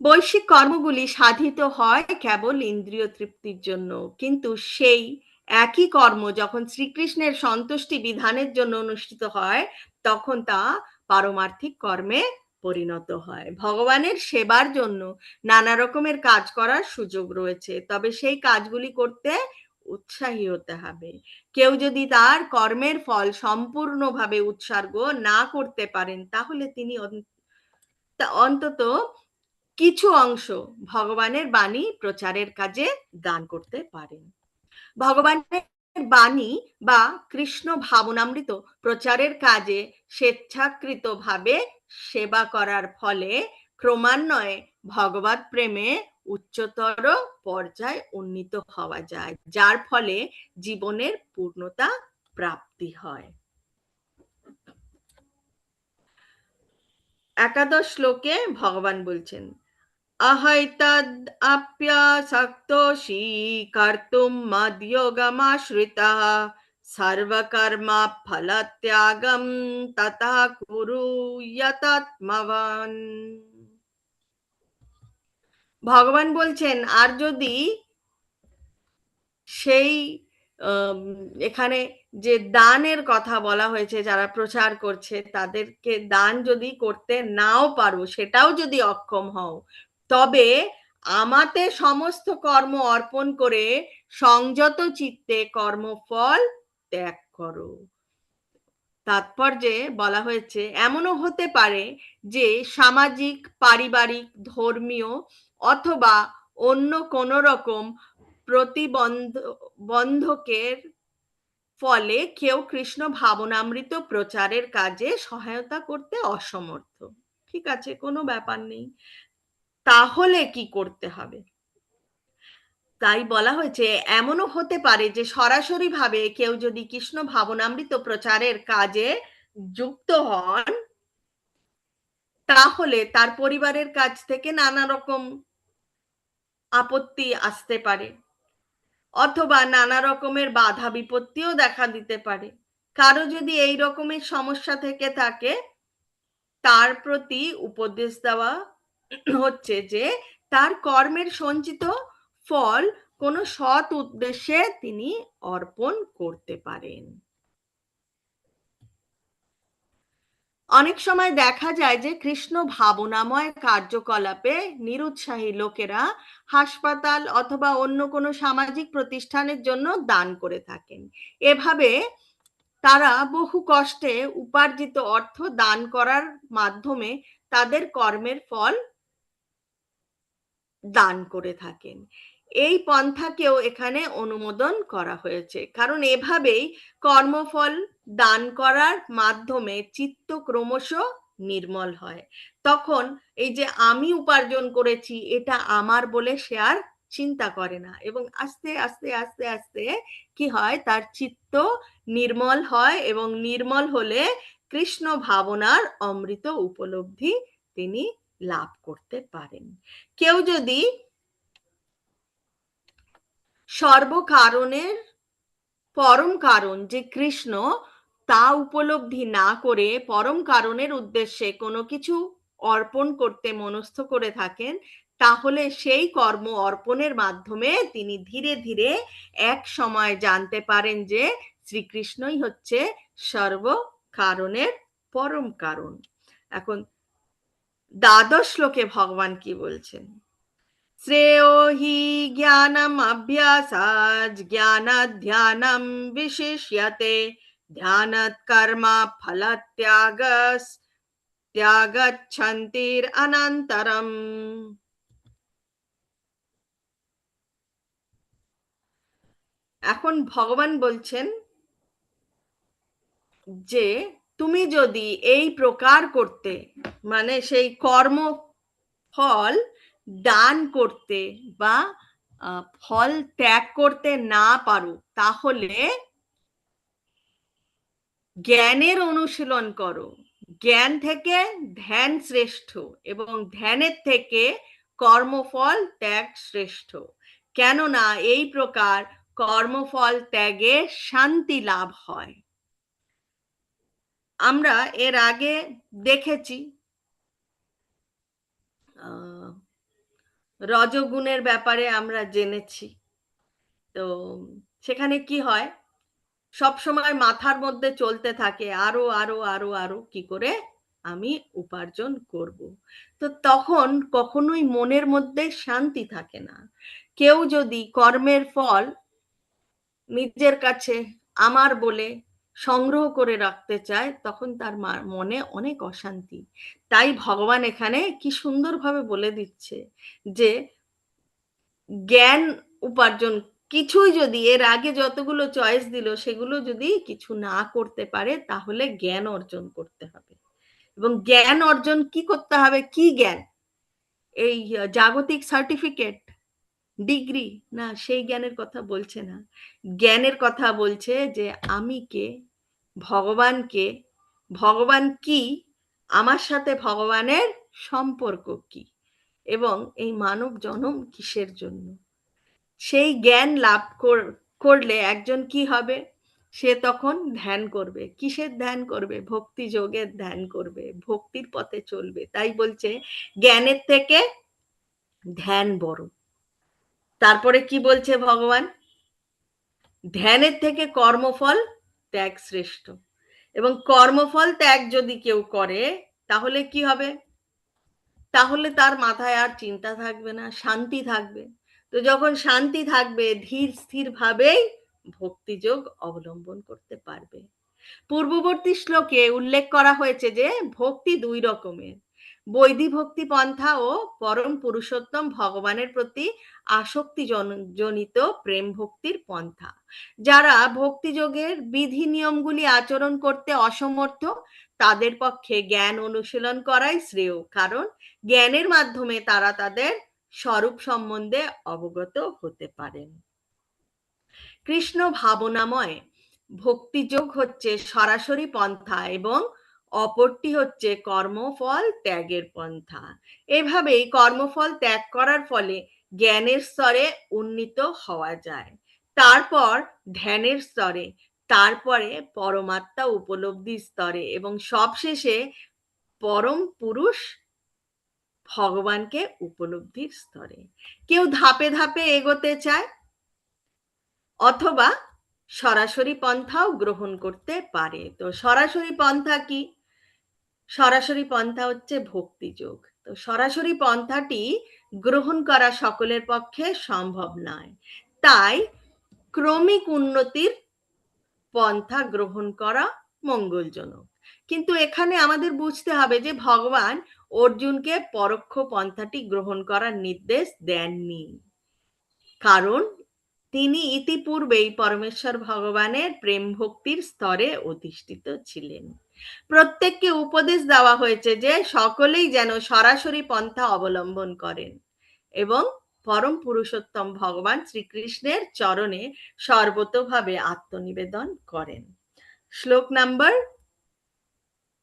বৈশ্বিক কর্মগুলি সাধিত হয় কেবল ইন্দ্রিয় তৃপ্তির জন্য, কিন্তু সেই একই কর্ম যখন শ্রীকৃষ্ণের সন্তুষ্টি বিধানের জন্য অনুষ্ঠিত হয় তখন তা পারমার্থিক কর্মে পরিণত হয়। ভগবানের সেবার জন্য নানা রকমের কাজ করার সুযোগ রয়েছে, তবে সেই কাজগুলি করতে উৎসাহী হতে হবে। কেউ যদি তার কর্মের ফল সম্পূর্ণভাবে উৎসর্গ না করতে পারেন, তাহলে তিনি অন্তত কিছু অংশ ভগবানের বাণী প্রচারের কাজে দান করতে পারেন। ভগবানের বাণী বা কৃষ্ণ ভাবনামৃত প্রচারের কাজে স্বেচ্ছাকৃতভাবে সেবা করার ফলে ক্রমান্বয়ে ভগবত প্রেমে উচ্চতর পর্যায়ে উন্নীত হওয়া যায়, যার ফলে জীবনের পূর্ণতা প্রাপ্তি হয়। একাদশ শ্লোকে ভগবান বলছেন, अहैतद् अप्यासक्तोषि कर्तुं मद्योगमाश्रितः सर्वकर्मफलत्यागं ततः कुरु यतात्मवान्। ভগবান বলছেন, আর যদি সেই এখানে যে দানের কথা বলা হয়েছে, যারা প্রচার করছে তাদেরকে দান যদি করতে নাও পারো, সেটাও যদি অক্ষম হও, তবে আমাতে সমস্ত কর্ম অর্পণ করে সংযত চিত্তে কর্মফল ত্যাগ করো। তাৎপর্যে বলা হয়েছে, এমনও হতে পারে যে সামাজিক, পারিবারিক, ধর্মীয় অথবা অন্য কোনো রকম প্রতিবন্ধকের ফলে কেউ কৃষ্ণ ভাবনামৃত প্রচারের কাজে সহায়তা করতে অসমর্থ। ঠিক আছে, কোনো ব্যাপার নেই, তাহলে কি করতে হবে? তাই বলা হয়েছে, এমনও হতে পারে যে সরাসরি ভাবে কেউ যদি কৃষ্ণ ভাবনামৃত প্রচারের কাজে যুক্ত হন, তাহলে তার পরিবারের কাছ থেকে নানা রকম আপত্তি আসতে পারে, অথবা নানা রকমের বাধা বিপত্তিও দেখা দিতে পারে। কারো যদি এই রকমের সমস্যা থেকে থাকে, তার প্রতি উপদেশ দেওয়া হচ্ছে যে তার কর্মের সঞ্চিত ফল কোনো সৎ উদ্দেশ্যে তিনি অর্পণ করতে পারেন। অনেক সময় দেখা যায় যে কৃষ্ণ ভাবনাময় কার্যকলাপে নিরুৎসাহী লোকেরা হাসপাতাল অথবা অন্য কোনো সামাজিক প্রতিষ্ঠানের জন্য দান করে থাকেন। এভাবে তারা বহু কষ্টে উপার্জিত অর্থ দান করার মাধ্যমে তাদের কর্মের ফল দান করে থাকেন। এই পন্থাকেও এখানে অনুমোদন করা হয়েছে, কারণ এভাবেই কর্মফল দান করার মাধ্যমে চিত্ত ক্রমশ নির্মল হয়। তখন এই যে আমি উপার্জন করেছি এটা আমার বলে সে আর চিন্তা করে না, এবং আস্তে আস্তে আস্তে আস্তে কি হয়, তার চিত্ত নির্মল হয়, এবং নির্মল হলে কৃষ্ণ ভাবনার অমৃত উপলব্ধি তিনি লাভ করতে পারেন। কেউ যদি সর্বকারণের পরম কারণ যে কৃষ্ণ, তা উপলব্ধি না করে পরম কারণের উদ্দেশ্যে কোনো কিছু অর্পণ করতে মনস্থ করে থাকেন, তাহলে সেই কর্ম অর্পণের মাধ্যমে তিনি ধীরে ধীরে এক সময় জানতে পারেন যে শ্রীকৃষ্ণই হচ্ছে সর্ব কারণের পরম কারণ। এখন দ্বাদশ শ্লোকে ভগবান কি বলছেন? শ্রেয় হি জ্ঞানম অভ্যাসাৎ জ্ঞানাৎ ধ্যানম বিশিষ্যতে ধ্যানাৎ কর্ম ফলত্যাগস ত্যাগচ্ছন্তির অনন্তরম। এখন ভগবান বলছেন যে তুমি যদি এই প্রকার করতে, মানে সেই কর্ম ফল দান করতে বা ফল ত্যাগ করতে না পারো, তাহলে জ্ঞানের অনুশীলন করো। জ্ঞান থেকে ধ্যান শ্রেষ্ঠ, এবং ধ্যানের থেকে কর্মফল ত্যাগ শ্রেষ্ঠ, কেননা এই প্রকার কর্মফল ত্যাগে শান্তি লাভ হয়। আমরা এর আগে দেখেছি রজগুণের ব্যাপারে আমরা জেনেছি। তো সেখানে কি হয়, সব সময় মাথার মধ্যে চলতে থাকে আরো আরো আরো আরো কি করে আমি উপার্জন করব। তো তখন কখনোই মনের মধ্যে শান্তি থাকে না। কেউ যদি কর্মের ফল নিজের কাছে আমার বলে সংগ্রহ করে রাখতে চায়, তখন তার মনে অনেক অশান্তি। তাই ভগবান এখানে কি সুন্দরভাবে বলে দিচ্ছে যে জ্ঞান উপার্জন, কিছুই যদি এর আগে যতগুলো চয়েস দিল সেগুলো যদি কিছু না করতে পারে, তাহলে জ্ঞান অর্জন করতে হবে। এবং জ্ঞান অর্জন কি করতে হবে? কি জ্ঞান? এই জাগতিক সার্টিফিকেট, ডিগ্রি, না, সেই জ্ঞানের কথা বলছে না। জ্ঞানের কথা বলছে যে আমি কে, ভগবান কে, ভগবান কি, আমার সাথে ভগবানের সম্পর্ক কি, এবং এই মানব জনম কিসের জন্য। সেই জ্ঞান লাভ করলে একজন কি হবে? সে তখন ধ্যান করবে। কিসের ধ্যান করবে? ভক্তি যোগের ধ্যান করবে, ভক্তির পথে চলবে। তাই বলছে জ্ঞানের থেকে ধ্যান বড়। তারপরে কি বলছে ভগবান? ধ্যানের থেকে কর্মফল ত্যাগ শ্রেষ্ঠ। এবং কর্মফল ত্যাগ যদি কেউ করে তাহলে কি হবে? তাহলে তার মাথায় আর চিন্তা থাকবে না, শান্তি থাকবে। তো যখন শান্তি থাকবে, ধীর স্থির ভাবেই ভক্তিযোগ অবলম্বন করতে পারবে। পূর্ববর্তী শ্লোকে উল্লেখ করা হয়েছে যে ভক্তি দুই রকমের: বৈধি ভক্তি পন্থা ও পরম পুরুষোত্তম ভগবানের প্রতি আসক্তি জনিত প্রেম ভক্তির পন্থা। যারা ভক্তিযোগের বিধি নিয়মগুলি আচরণ করতে অসমর্থ, তাদের পক্ষে জ্ঞান অনুশীলন করাই শ্রেয়, কারণ জ্ঞানের মাধ্যমে তারা তাদের স্বরূপ সম্বন্ধে অবগত হতে পারেন। কৃষ্ণ ভাবনাময় ভক্তিযোগ হচ্ছে সরাসরি পন্থা এবং অপরটি হচ্ছে কর্মফল ত্যাগের পন্থা। এভাবেই কর্মফল ত্যাগ করার ফলে জ্ঞানের স্তরে উন্নীত হওয়া যায়, তারপর ধ্যানের স্তরে, তারপরে পরমাত্মা উপলব্ধির স্তরে, এবং সবশেষে পরম পুরুষ ভগবানকে উপলব্ধির স্তরে। কেউ ধাপে ধাপে এগোতে চায়, অথবা সরাসরি পন্থাও গ্রহণ করতে পারে। তো সরাসরি পন্থা কি? সরাসরি পন্থা হচ্ছে ভক্তিযোগ। তো সরাসরি পন্থাটি গ্রহণ করা সকলের পক্ষে সম্ভব নয়, তাই ক্রমিক উন্নতির পন্থা গ্রহণ করা মঙ্গলজনক। কিন্তু এখানে আমাদের বুঝতে হবে যে ভগবান অর্জুনকে পরোক্ষ পন্থাটি গ্রহণ করার নির্দেশ দেননি, কারণ তিনি ইতিপূর্বেই পরমেশ্বর ভগবানের প্রেম ভক্তির স্তরে অধিষ্ঠিত ছিলেন। প্রত্যেককে উপদেশ দেওয়া হয়েছে যে সকলেই যেন সরাসরি পন্থা অবলম্বন করেন এবং পরম পুরুষোত্তম ভগবান শ্রীকৃষ্ণের চরণে সর্বতোভাবে আত্মনিবেদন করেন। শ্লোক নাম্বার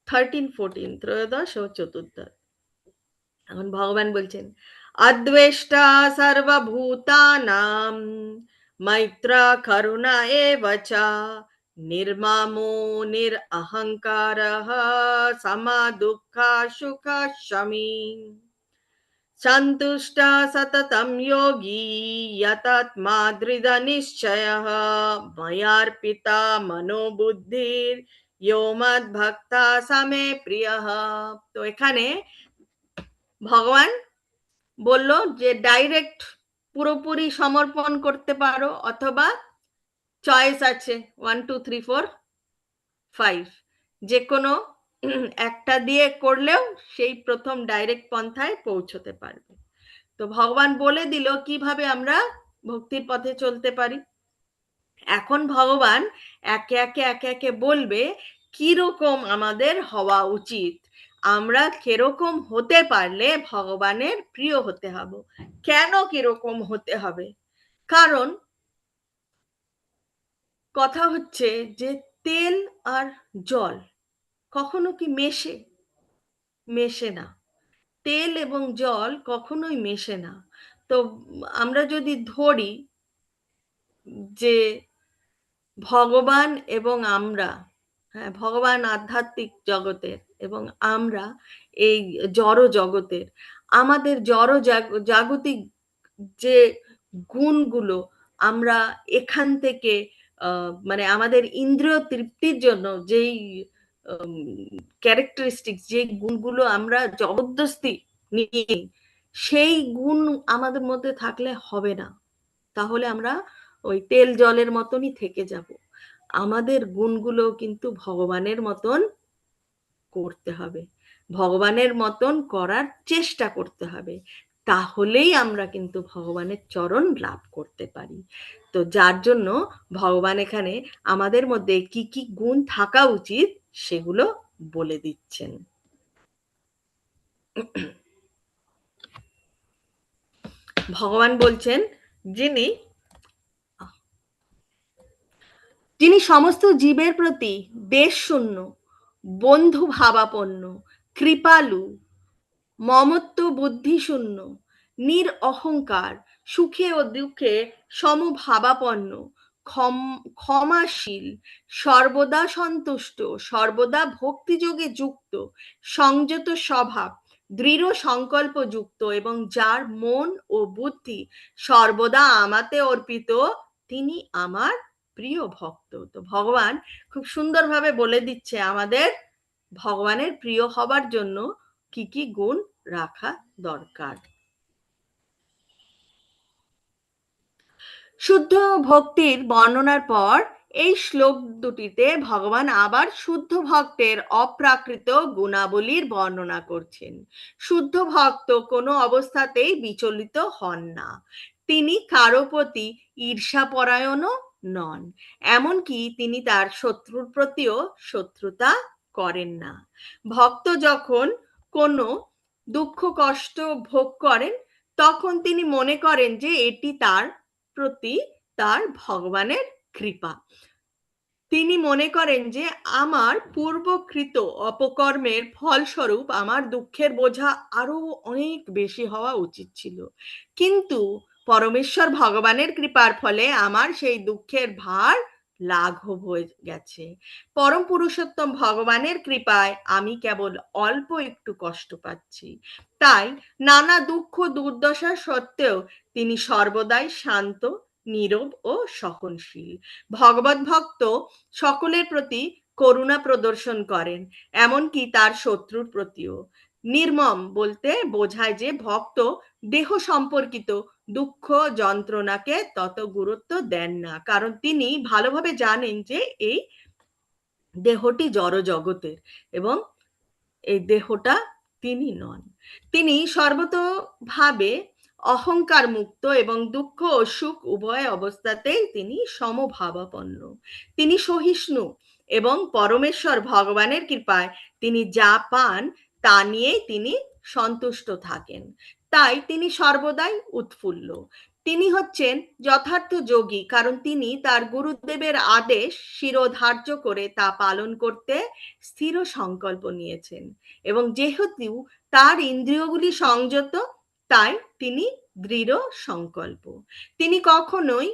13-14, ত্রয়োদশ ও চতুর্দশ। এখন ভগবান বলছেন, অদ্বেষ্টা সর্বভূতানাং মৈত্রা করুণা এব চ নির্মমো নিরহংকারঃ সমা দুঃখ সুখ শমী সন্তুষ্ট সততম যোগী যতাত্মা দৃঢ় নিশ্চয়ঃ ময়ার্পিতা মনোবুদ্ধির यो মদ্ভক্তা সমে প্রিয়ঃ। তো এখানে ভগবান বলল যে ডাইরেক্ট পুরোপুরি সমর্পণ করতে পারো, অথবা চয়েস আছে 1 2 3 4 5, যে কোনো একটা দিয়ে করলেও সেই প্রথম ডাইরেক্ট পন্থায় পৌঁছতে পারবে। তো ভগবান বলে দিল কিভাবে আমরা ভক্তির পথে চলতে পারি। এখন ভগবান একে একে একে একে বলবে কিরকম আমাদের হওয়া উচিত, আমরা কিরকম হতে পারলে ভগবানের প্রিয় হতে হব। কেন কিরকম হতে হবে? কারণ কথা হচ্ছে যে তেল আর জল কখনো কি মেশে? মেশে না। তেল এবং জল কখনোই মেশে না। তো আমরা যদি ধরি যে ভগবান এবং আমরা, হ্যাঁ, ভগবান আধ্যাত্মিক জগতের এবং আমরা এই জড় জগতের, আমাদের জড় জাগতিক যে গুণগুলো আমরা এখান থেকে মানে আমাদের ইন্দ্রিয় তৃপ্তির জন্য যেই ক্যারেক্টারিস্টিক্স, যে গুণগুলো আমরা জবরদস্তি নিয়ে, সেই গুণ আমাদের মধ্যে থাকলে হবে না। তাহলে আমরা ওই তেল জলের মতনই থেকে যাব। আমাদের গুণগুলো কিন্তু ভগবানের মতন করতে হবে, ভগবানের মতন করার চেষ্টা করতে হবে, তাহলেই আমরা কিন্তু ভগবানের চরণ লাভ করতে পারি। তো যার জন্য ভগবান এখানে আমাদের মধ্যে কি কি গুণ থাকা উচিত সেগুলো বলে দিচ্ছেন। ভগবান বলছেন, যিনি যিনি সমস্ত জীবের প্রতি দেশশূন্য, বন্ধু ভাবাপন্ন, কৃপালু, মমত্ব বুদ্ধিশূন্য, নিরঅহংকার, সুখে ও দুঃখে সমভাবাপন্ন, ক্ষমাশীল, সর্বদা সন্তুষ্ট, সর্বদা ভক্তিযোগে যুক্ত, সংযত স্বভাব, দৃঢ় সংকল্পযুক্ত এবং যার মন ও বুদ্ধি সর্বদা আমাতে অর্পিত, তিনি আমার প্রিয় ভক্ত। তো ভগবান খুব সুন্দরভাবে বলে দিচ্ছে আমাদের ভগবানের প্রিয় হবার জন্য কি কি গুণ রাখা দরকার। শুদ্ধ ভক্তির বর্ণনার পর এই শ্লোক দুটিতে ভগবান আবার শুদ্ধ ভক্তের অপ্রাকৃত গুণাবলীর বর্ণনা করছেন। শুদ্ধ ভক্ত কোনো অবস্থাতেই বিচলিত হন না, তিনি কারো প্রতি ঈর্ষাপরায়ণও নন, এমনকি তিনি তার শত্রুর প্রতিও শত্রুতা করেন না। ভক্ত যখন কোনো দুঃখ কষ্ট ভোগ করেন, তখন তিনি মনে করেন যে এটি তার প্রতি তার ভগবানের কৃপা। তিনি মনে করেন যে আমার পূর্বকৃত অপকর্মের ফলস্বরূপ আমার দুঃখের বোঝা আরো অনেক বেশি হওয়া উচিত ছিল, কিন্তু পরমেশ্বর ভগবানের কৃপার ফলে আমার সেই দুঃখের ভার লাঘব হয়ে গেছে। পরম পুরুষোত্তম ভগবানের কৃপায় আমি কেবল অল্প একটু কষ্ট পাচ্ছি, তাই নানা দুঃখ দুর্দশা সত্ত্বেও তিনি সর্বদাই শান্ত, নীরব ও সহনশীল। ভগবত ভক্ত সকলের প্রতি করুণা প্রদর্শন করেন, এমনকি তার শত্রুর প্রতিও। নির্মম বলতে বোঝায় যে ভক্ত দেহ সম্পর্কিত দুঃখ যন্ত্রণাকে তত গুরুত্ব দেন না, কারণ তিনি ভালোভাবে জানেন যে এই দেহটি জড় জগতের এবং এই দেহটা তিনি নন। তিনি সর্বতোভাবে অহংকার মুক্ত এবং দুঃখ ও সুখ উভয় অবস্থাতেই তিনি সমভাবাপন্ন। তিনি সহিষ্ণু এবং পরমেশ্বর ভগবানের কৃপায় তিনি যা পান তা নিয়েই তিনি সন্তুষ্ট থাকেন, তাই তিনি সর্বদাই উৎফুল্ল। তিনি হচ্ছেন যথার্থ যোগী, কারণ তিনি তার গুরুদেবের আদেশ শিরোধার্য করে তা পালন করতে স্থির সংকল্প নিয়েছেন, এবং যেহেতু তার ইন্দ্রিয়গুলি সংযত, তাই তিনি দৃঢ় সংকল্প। তিনি কখনোই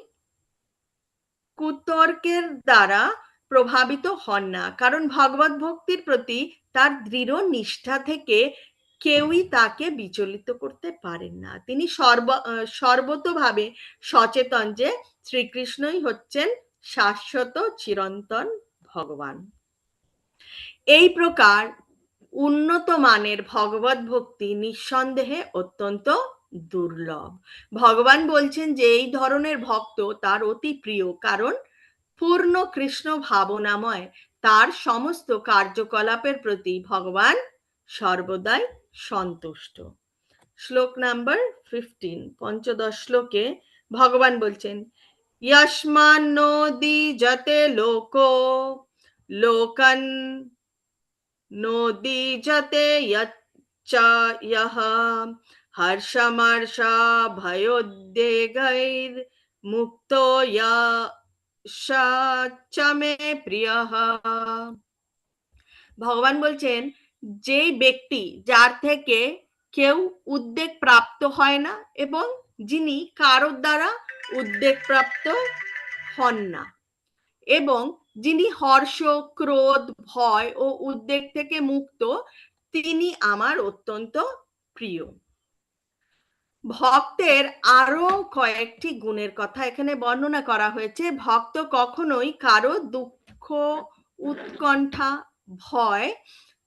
কুতর্কের দ্বারা প্রভাবিত হন না, কারণ ভগবত ভক্তির প্রতি তার দৃঢ় নিষ্ঠা থেকে কেউই তাকে বিচলিত করতে পারেন না। তিনি সর্বতোভাবে সচেতন যে শ্রীকৃষ্ণই হচ্ছেন শাশ্বত চিরন্তন ভগবান। এই প্রকার উন্নত মানের ভগবত ভক্তি নিঃসন্দেহে অত্যন্ত দুর্লভ। ভগবান বলছেন যে এই ধরনের ভক্ত তার অতি প্রিয়, কারণ পূর্ণ কৃষ্ণ ভাবনাময় তার সমস্ত কার্যকলাপের প্রতি ভগবান সর্বদাই সন্তুষ্ট। শ্লোক নাম্বার 15, পঞ্চদশ শ্লোকে ভগবান বলছেন, যস্মান্নোদি যতে লোকো লোকন নোদিজতে यच्च यः हर्षमर्षा भयोद्वेगैर् मुक्तो यः च मे प्रियः। ভগবান বলছেন, যেই ব্যক্তি যার থেকে কেউ উদ্বেগ প্রাপ্ত হয় না এবং যিনি কারোর দ্বারা উদ্বেগ প্রাপ্ত হন না এবং যিনি হর্ষ, ক্রোধ, ভয় ও উদ্বেগ থেকে মুক্ত, তিনি আমার অত্যন্ত প্রিয়। ভক্তের আরো কয়েকটি গুণের কথা এখানে বর্ণনা করা হয়েছে। ভক্ত কখনোই কারো দুঃখ, উৎকণ্ঠা, ভয়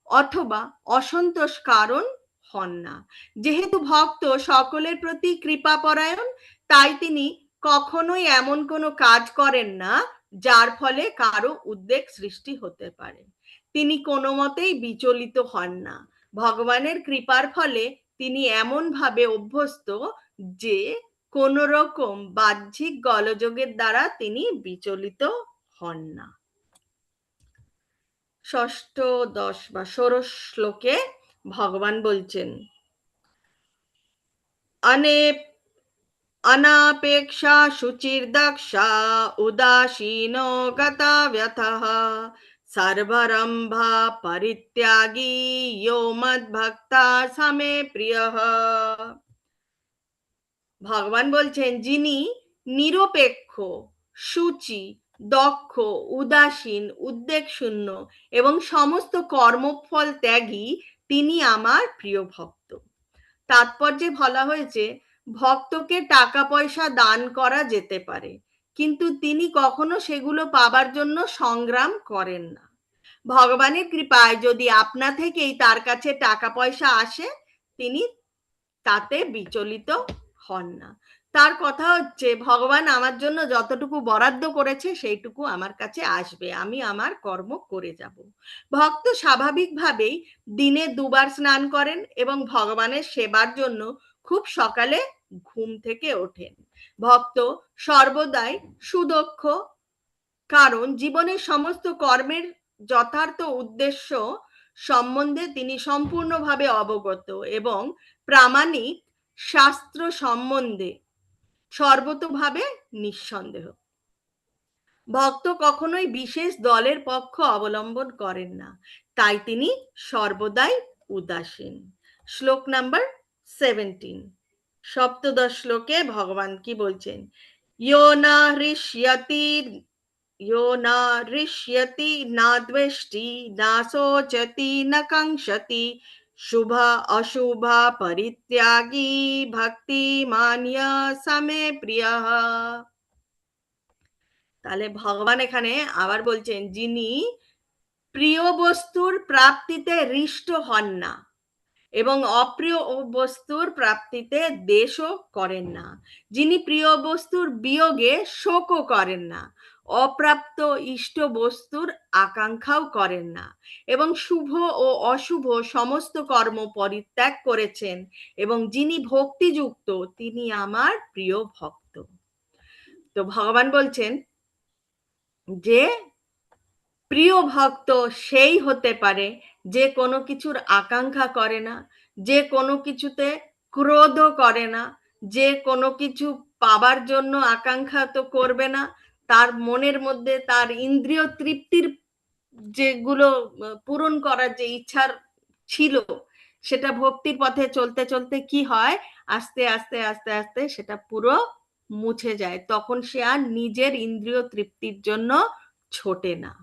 অথবা অসন্তোষ কারণ হন না। যেহেতু ভক্ত সকলের প্রতি কৃপাপরায়ণ, তাই তিনি কখনোই এমন কোনো কাজ করেন না যার ফলে কারো উদ্বেগ সৃষ্টি হতে পারে। তিনি কোনো মতেই বিচলিত হন না। ভগবানের কৃপার ফলে তিনি এমন ভাবে অভ্যস্ত যে কোনো রকম বাহ্যিক গোলযোগের দ্বারা তিনি বিচলিত হন না। ষষ্ঠ, দশ বা ষোড়শ শ্লোকে ভগবান বলছেন, अनापेक्षा शुचिर्दक्षा उदासीनो गता व्यथः सर्वरंभा परित्यागी यो मद्भक्ता समे प्रियः। ভগবান বলছেন, যিনি নিরপেক্ষ, সূচি, দক্ষ, উদাসীন, উদ্বেগ শূন্য এবং সমস্ত কর্মফল ত্যাগী, তিনি আমার প্রিয় ভক্ত। তাৎপর্যে বলা হয়েছে, ভক্তকে টাকা পয়সা দান করা যেতে পারে, কিন্তু তিনি কখনো সেগুলো পাবার জন্য সংগ্রাম করেন না। ভগবানের কৃপায় যদি আপনা থেকেই তার কাছে টাকা পয়সা আসে, তিনি তাতে বিচলিত হন না। তার কথা হচ্ছে, ভগবান আমার জন্য যতটুকু বরাদ্দ করেছে সেইটুকু আমার কাছে আসবে, আমি আমার কর্ম করে যাব। ভক্ত স্বাভাবিকভাবেই দিনে দুবার স্নান করেন এবং ভগবানের সেবার জন্য খুব সকালে ঘুম থেকে ওঠেন। ভক্ত সর্বদাই সুদক্ষ, কারণ জীবনের সমস্ত কর্মের যথার্থ উদ্দেশ্য সম্বন্ধে তিনি সম্পূর্ণভাবে অবগত এবং প্রামাণিক শাস্ত্র সম্বন্ধে সর্বতোভাবে নিঃসন্দেহ। ভক্ত কখনোই বিশেষ দলের পক্ষ অবলম্বন করেন না, তাই তিনি সর্বদাই উদাসীন। শ্লোক নাম্বার 17, সপ্তদশ শ্লোকে ভগবান কি বলছেন? यो न हृष्यति यो न हृष्यति न द्वेष्टि न शोचति न कांक्षति शुभ अशुभ परित्यागी भक्तिमान्य समे प्रियः। তাহলে ভগবান এখানে আবার বলছেন, যিনি প্রিয় বস্তুর প্রাপ্তিতে হৃষ্ট হন না এবং অপ্রিয় বস্তুর প্রাপ্তিতে দ্বেষও করেন না, যিনি প্রিয় বস্তুর বিয়োগে শোকও করেন না, অপ্রাপ্ত ইষ্ট বস্তুর আকাঙ্ক্ষাও করেন না এবং শুভ ও অশুভ সমস্ত কর্ম পরিত্যাগ করেছেন এবং যিনি ভক্তিযুক্ত, তিনি আমার প্রিয় ভক্ত। তো ভগবান বলছেন যে প্রিয় ভক্ত সেই হতে পারে যে কোনো কিছুর আকাঙ্ক্ষা করে না, যে কোনো কিছুতে ক্রোধও করে না, যে কোনো কিছু পাবার জন্য আকাঙ্ক্ষা তো করবে না, তার মনের মধ্যে তার ইন্দ্রিয় তৃপ্তির যেগুলো পূরণ করার যে ইচ্ছার ছিল, সেটা ভক্তির পথে চলতে চলতে কি হয়, আস্তে আস্তে আস্তে আস্তে সেটা পুরো মুছে যায়, তখন সে আর নিজের ইন্দ্রিয় তৃপ্তির জন্য ছোটে না।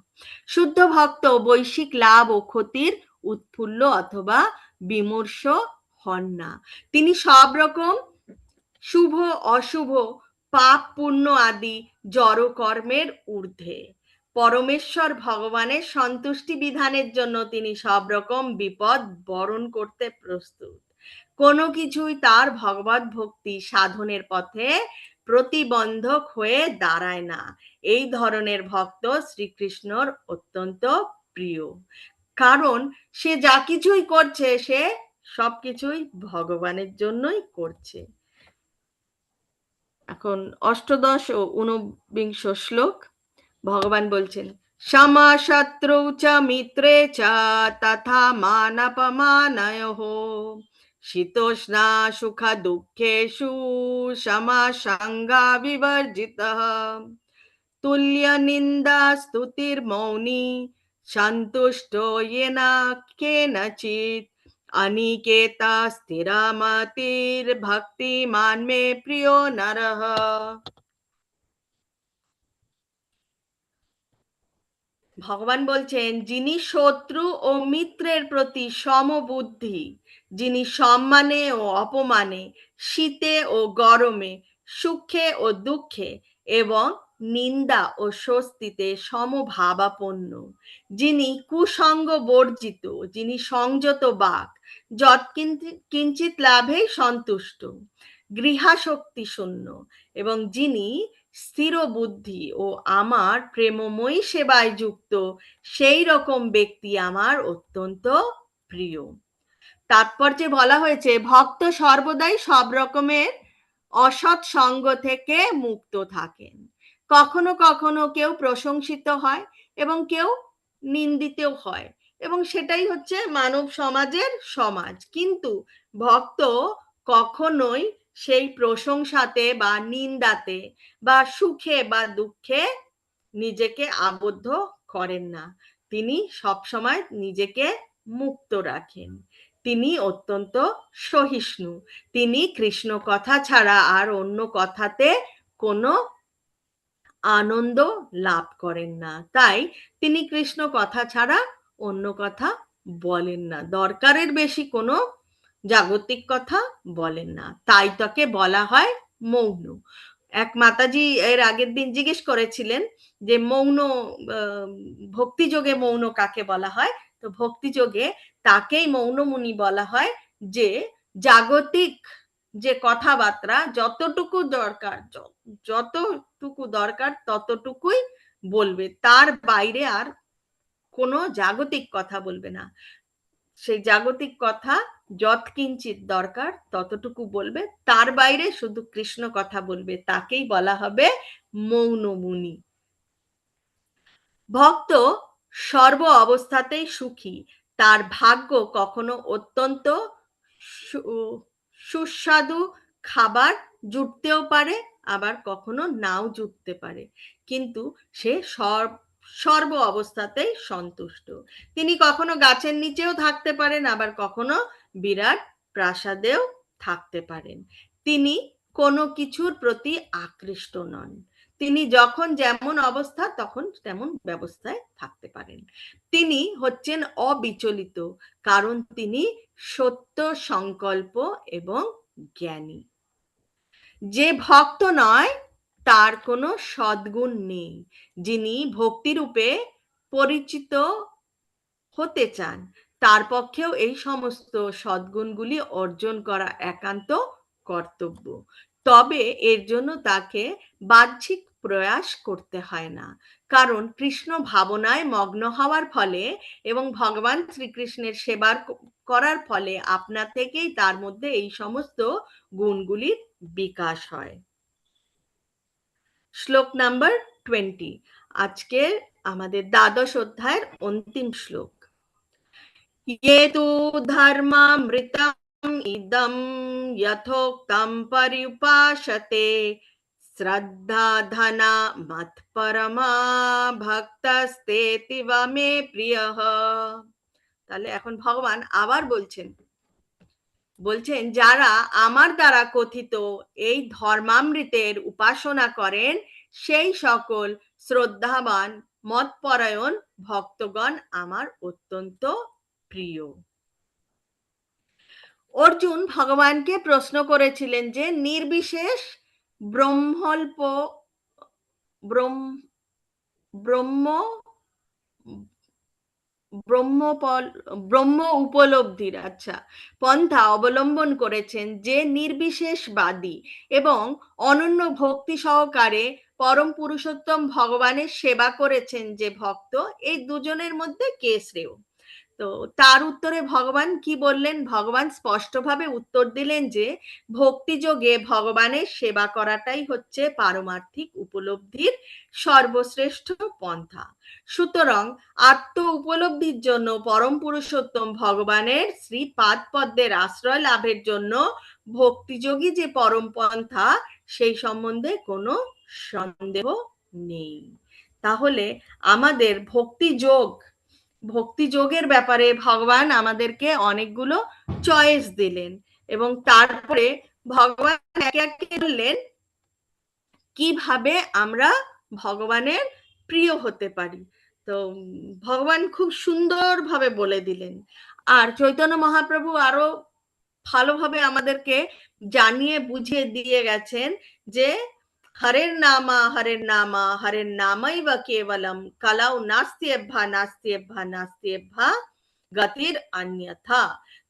শুদ্ধ ভক্ত বৈশ্বিক লাভ ও ক্ষতির উৎফুল্ল অথবা বিমর্ষ হন না। তিনি সব রকম শুভ অশুভ পাপ পুণ্য আদি জড় কর্মের ঊর্ধ্বে। পরমেশ্বর ভগবানের সন্তুষ্টি বিধানের জন্য তিনি সব রকম বিপদ বরণ করতে প্রস্তুত। কোনো কিছুই তার ভগবত ভক্তি সাধনের পথে প্রতিবন্ধক হয়ে দাঁড়ায় না। এই ধরনের ভক্ত শ্রীকৃষ্ণর অত্যন্ত প্রিয়, কারণ সে যা কিছুই করছে সে সবকিছুই ভগবানের জন্যই করছে। এখন অষ্টদশ ও ঊনবিংশ শ্লোক ভগবান বলছেন, সমা শত্রু চ মিত্রে চ তথা মানাপমানয়োঃ শীতোষ্ণা সুখ দুঃখেষু সমা সঙ্গা বিবর্জিতঃ তুল্য নিন্দা স্তুতির মৌনী সন্তুষ্ট येन केनचित् अनिकेता स्थिरमतिर भक्तिमान में प्रियो नरः। ভগবান বলছেন, যিনি শত্রু ও মিত্রের প্রতি সমবুদ্ধি, যিনি সম্মানে ও অপমানে, শীতে ও গরমে, সুখে ও দুঃখে এবং নিন্দা ও স্বস্তিতে সমভাবাপন্ন, যিনি কুসঙ্গ বর্জিত, যিনি সংযত বাক, যৎ কিঞ্চিত লাভেই সন্তুষ্ট, গৃহাসক্তি শূন্য এবং যিনি স্থির বুদ্ধি ও আমার প্রেমময়ী সেবায় যুক্ত, সেই রকম ব্যক্তি আমার অত্যন্ত প্রিয়। তাৎপর্যে বলা হয়েছে, ভক্ত সর্বদাই সব রকমের অসৎ সঙ্গ থেকে মুক্ত থাকেন। কখনো কখনো কেউ প্রশংসিত হয় এবং কেউ নিন্দিত হয়, এবং সেটাই হচ্ছে মানব সমাজের সমাজ, কিন্তু ভক্ত কখনোই সেই প্রশংসাতে বা নিন্দাতে বা সুখে বা দুঃখে নিজেকে আবদ্ধ করেন না। তিনি সবসময় নিজেকে মুক্ত রাখেন। তিনি অত্যন্ত সহিষ্ণু। তিনি কৃষ্ণ কথা ছাড়া আর অন্য কথাতে কোনো আনন্দ লাভ করেন না। তাই তিনি কৃষ্ণ কথা ছাড়া অন্য কথা বলেন না, দরকারের বেশি কোনো জাগতিক কথা বলেন না। তাই তাকে বলা হয় মৌন। এক মাতাজি এর আগের দিন জিজ্ঞেস করেছিলেন যে মৌন, ভক্তিযোগে মৌন কাকে বলা হয়। তো ভক্তিযোগে তাকেই মৌন মুনি বলা হয়, যে জাগতিক যে কথাবার্তা যতটুকু দরকার, যতটুকু দরকার ততটুকুই বলবে, তার বাইরে আর কোনো জাগতিক কথা বলবে না। সেই জাগতিক কথা যৎকিঞ্চিত দরকার ততটুকু বলবে, তার বাইরে শুধু কৃষ্ণ কথা বলবে, তাকেই বলা হবে মৌন মুনি। ভক্ত সর্ব অবস্থাতেই সুখী। তার ভাগ্য কখনো অত্যন্ত সুস্বাদু খাবার জুটতেও পারে, আবার কখনো নাও জুটতে পারে, কিন্তু সে সর্ব অবস্থাতেই সন্তুষ্ট। তিনি কখনো গাছের নিচেও থাকতে পারেন, আবার কখনো বিরাট প্রাসাদেও থাকতে পারেন। তিনি কোনো কিছুর প্রতি আকৃষ্ট নন। তিনি যখন যেমন অবস্থা তখন তেমন ব্যবস্থায় থাকতে পারেন। তিনি হচ্ছেন অবিচলিত, কারণ তিনি সত্য সংকল্প এবং জ্ঞানী। যে ভক্ত নয় তার কোনো সদ্গুণ নেই। যিনি ভক্তিরূপে পরিচিত হতে চান তার পক্ষেও এই সমস্ত সদ্গুণগুলি অর্জন করা একান্ত কর্তব্য। তবে এর জন্য তাকে বাহ্যিক প্রয়াস করতে হয় না, কারণ কৃষ্ণ ভাবনায় মগ্ন হওয়ার ফলে এবং ভগবান শ্রীকৃষ্ণের সেবার করার ফলে আপনা থেকেই তার মধ্যে এই সমস্ত গুণগুলির বিকাশ হয়। শ্লোক নাম্বার 20, আজকে আমাদের দ্বাদশ অধ্যায়ের অন্তিম শ্লোক। ये तु धर्मामृतम् इदं यथोक्तं पर्युपासते श्रद्धा धना मत्परमा भक्तस्तेतिव मे प्रियः। তাহলে এখন ভগবান আবার বলছেন যারা আমার দ্বারা কথিত এই ধর্মামৃতের উপাসনা করেন সেই সকল শ্রদ্ধাবান মতপরায়ণ ভক্তগণ আমার অত্যন্ত প্রিয়। অর্জুন ভগবানকে প্রশ্ন করেছিলেন যে নির্বিশেষ ব্রহ্মল্প ব্রহ্ম ব্রহ্ম উপলব্ধির পন্থা অবলম্বন করেছেন, যে নির্বিশেষবাদী এবং অনন্য ভক্তি সহকারে পরম পুরুষোত্তম ভগবানের সেবা করেছেন যে ভক্ত, এই দুজনের মধ্যে কে শ্রেয়। তো তার উত্তরে ভগবান কি বললেন? ভগবান স্পষ্টভাবে উত্তর দিলেন যে ভক্তিযোগে ভগবানের সেবা করাটাই হচ্ছে পারমার্থিক উপলব্ধির সর্বশ্রেষ্ঠ পন্থা। সুতরাং আত্ম উপলব্ধির জন্য পরম পুরুষোত্তম ভগবানের শ্রীপাদ পদ্মের আশ্রয় লাভের জন্য ভক্তিযোগী যে পরম পন্থা, সেই সম্বন্ধে কোনো সন্দেহ নেই। তাহলে আমাদের ভক্তিযোগের ব্যাপারে ভগবান আমাদেরকে অনেকগুলো চয়েস দিলেন এবং তারপরে ভগবান একে একে বললেন কিভাবে আমরা ভগবানের প্রিয় হতে পারি। তো ভগবান খুব সুন্দরভাবে বলে দিলেন। আর চৈতন্য মহাপ্রভু আরো ভালোভাবে আমাদেরকে জানিয়ে বুঝিয়ে দিয়ে গেছেন যে হরের নামা হরের নামাই বা কেবলম কালাও নাস্তিয়েভ্যা গতির অন্যথা।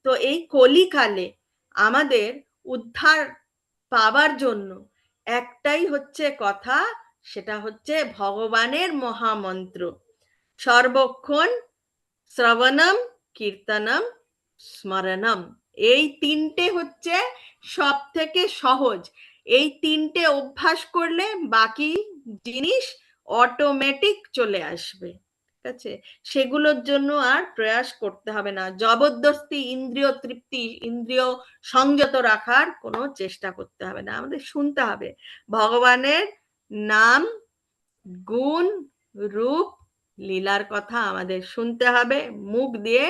তো এই কলিকালে আমাদের উদ্ধার পাবার জন্য একটাই হচ্ছে কথা, সেটা হচ্ছে ভগবানের মহামন্ত্র সর্বক্ষণ শ্রবণম কীর্তনম স্মরণম। এই তিনটে হচ্ছে সব থেকে সহজ। এই তিনটে অভ্যাস করলে বাকি জিনিস অটোমেটিক চলে আসবে। ঠিক আছে? সেগুলোর জন্য আর প্রয়াস করতে হবে না, জবরদস্তি ইন্দ্রিয় তৃপ্তি, ইন্দ্রিয় সংযত রাখার কোনো চেষ্টা করতে হবে না, আমাদের শুনতে হবে ভগবানের নাম, গুণ, রূপ, লীলার কথা আমাদের শুনতে হবে, মুখ দিয়ে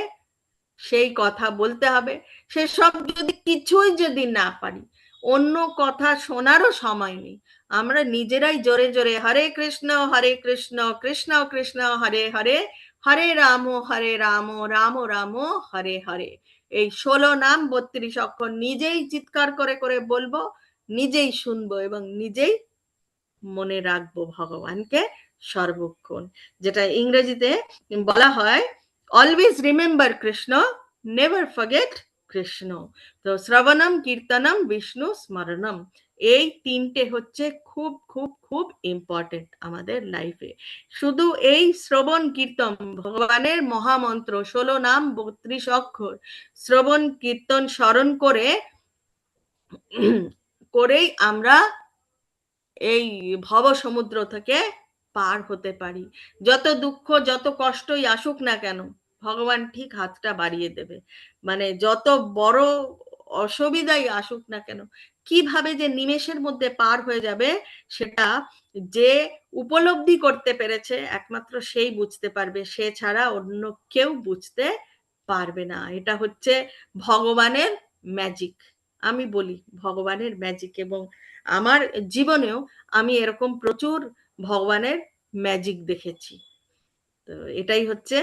সেই কথা বলতে হবে। সেসব যদি কিছুই যদি না পারি, অন্য কথা শোনারও সময় নেই, আমরা নিজেরাই জোরে জোরে হরে কৃষ্ণ কৃষ্ণ কৃষ্ণ হরে হরে, হরে রাম রাম রাম হরে হরে, এই 16 নাম 32 অক্ষর নিজেই চিৎকার করে করে বলবো, নিজেই শুনবো এবং নিজেই মনে রাখবো ভগবানকে সর্বক্ষণ, যেটা ইংরেজিতে বলা হয় always remember Krishna, never forget Krishna. তো শ্রবণম কীর্তনম বিষ্ণু স্মরণম, এই তিনটে হচ্ছে খুব খুব খুব ইম্পর্টেন্ট আমাদের লাইফে। শুধু এই শ্রবণ কীর্তন ভগবানের মহামন্ত্র 16 নাম 32 অক্ষর শ্রবণ কীর্তন স্মরণ করেই আমরা এই ভব সমুদ্র থেকে পার হতে পারি। যত দুঃখ যত কষ্টই আসুক না কেন, ভগবান ঠিক হাতটা বাড়িয়ে দেবে। মানে যত বড় অসুবিধাই আসুক না কেন, কিভাবে যে নিমেষের মধ্যে পার হয়ে যাবে, সেটা যে উপলব্ধি করতে পেরেছে একমাত্র সেই বুঝতে পারবে, সে ছাড়া অন্য কেউ বুঝতে পারবে না। এটা হচ্ছে ভগবানের ম্যাজিক, আমি বলি ভগবানের ম্যাজিক। এবং আমার জীবনেও আমি এরকম প্রচুর ভগবানের ম্যাজিক দেখেছি। তো এটাই হচ্ছে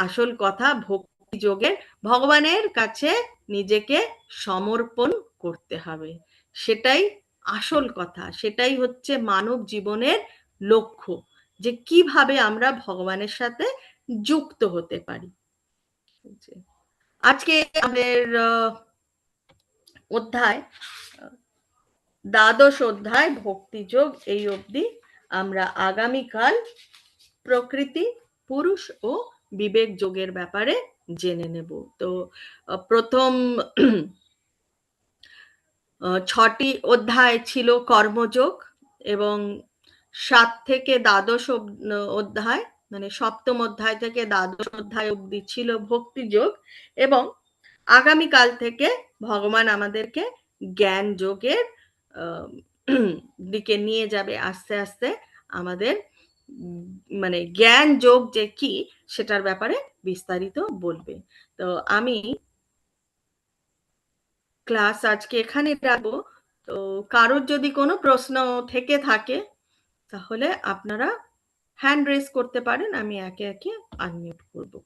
আসল কথা, ভক্তি যোগের ভগবানের কাছে নিজেকে সমর্পণ করতে হবে, সেটাই আসল কথা, সেটাই হচ্ছে মানব জীবনের লক্ষ্য, যে কিভাবে আমরা ভগবানের সাথে যুক্ত হতে পারি। আজকে আমাদের অধ্যায়, দ্বাদশ অধ্যায় ভক্তিযোগ এই অবধি। আমরা আগামীকাল প্রকৃতি, পুরুষ ও বিবেক যোগের ব্যাপারে জেনে নেব। তো প্রথম 6টি অধ্যায় ছিল কর্মযোগ, এবং 7 থেকে দ্বাদশ অধ্যায়, মানে সপ্তম অধ্যায় থেকে দ্বাদশ অধ্যায় অবধি ছিল ভক্তিযোগ। এবং আগামীকাল থেকে ভগবান আমাদেরকে জ্ঞান যোগের দিকে নিয়ে যাবে, আস্তে আস্তে আমাদের মানে জ্ঞান যোগ যে কি সেটার ব্যাপারে বিস্তারিত বলবে। তো আমি ক্লাস আজকে এখানে রাখবো। তো কারোর যদি কোনো প্রশ্ন থেকে থাকে তাহলে আপনারা হ্যান্ড রেজ করতে পারেন, আমি একে একে আনমিউট করবো।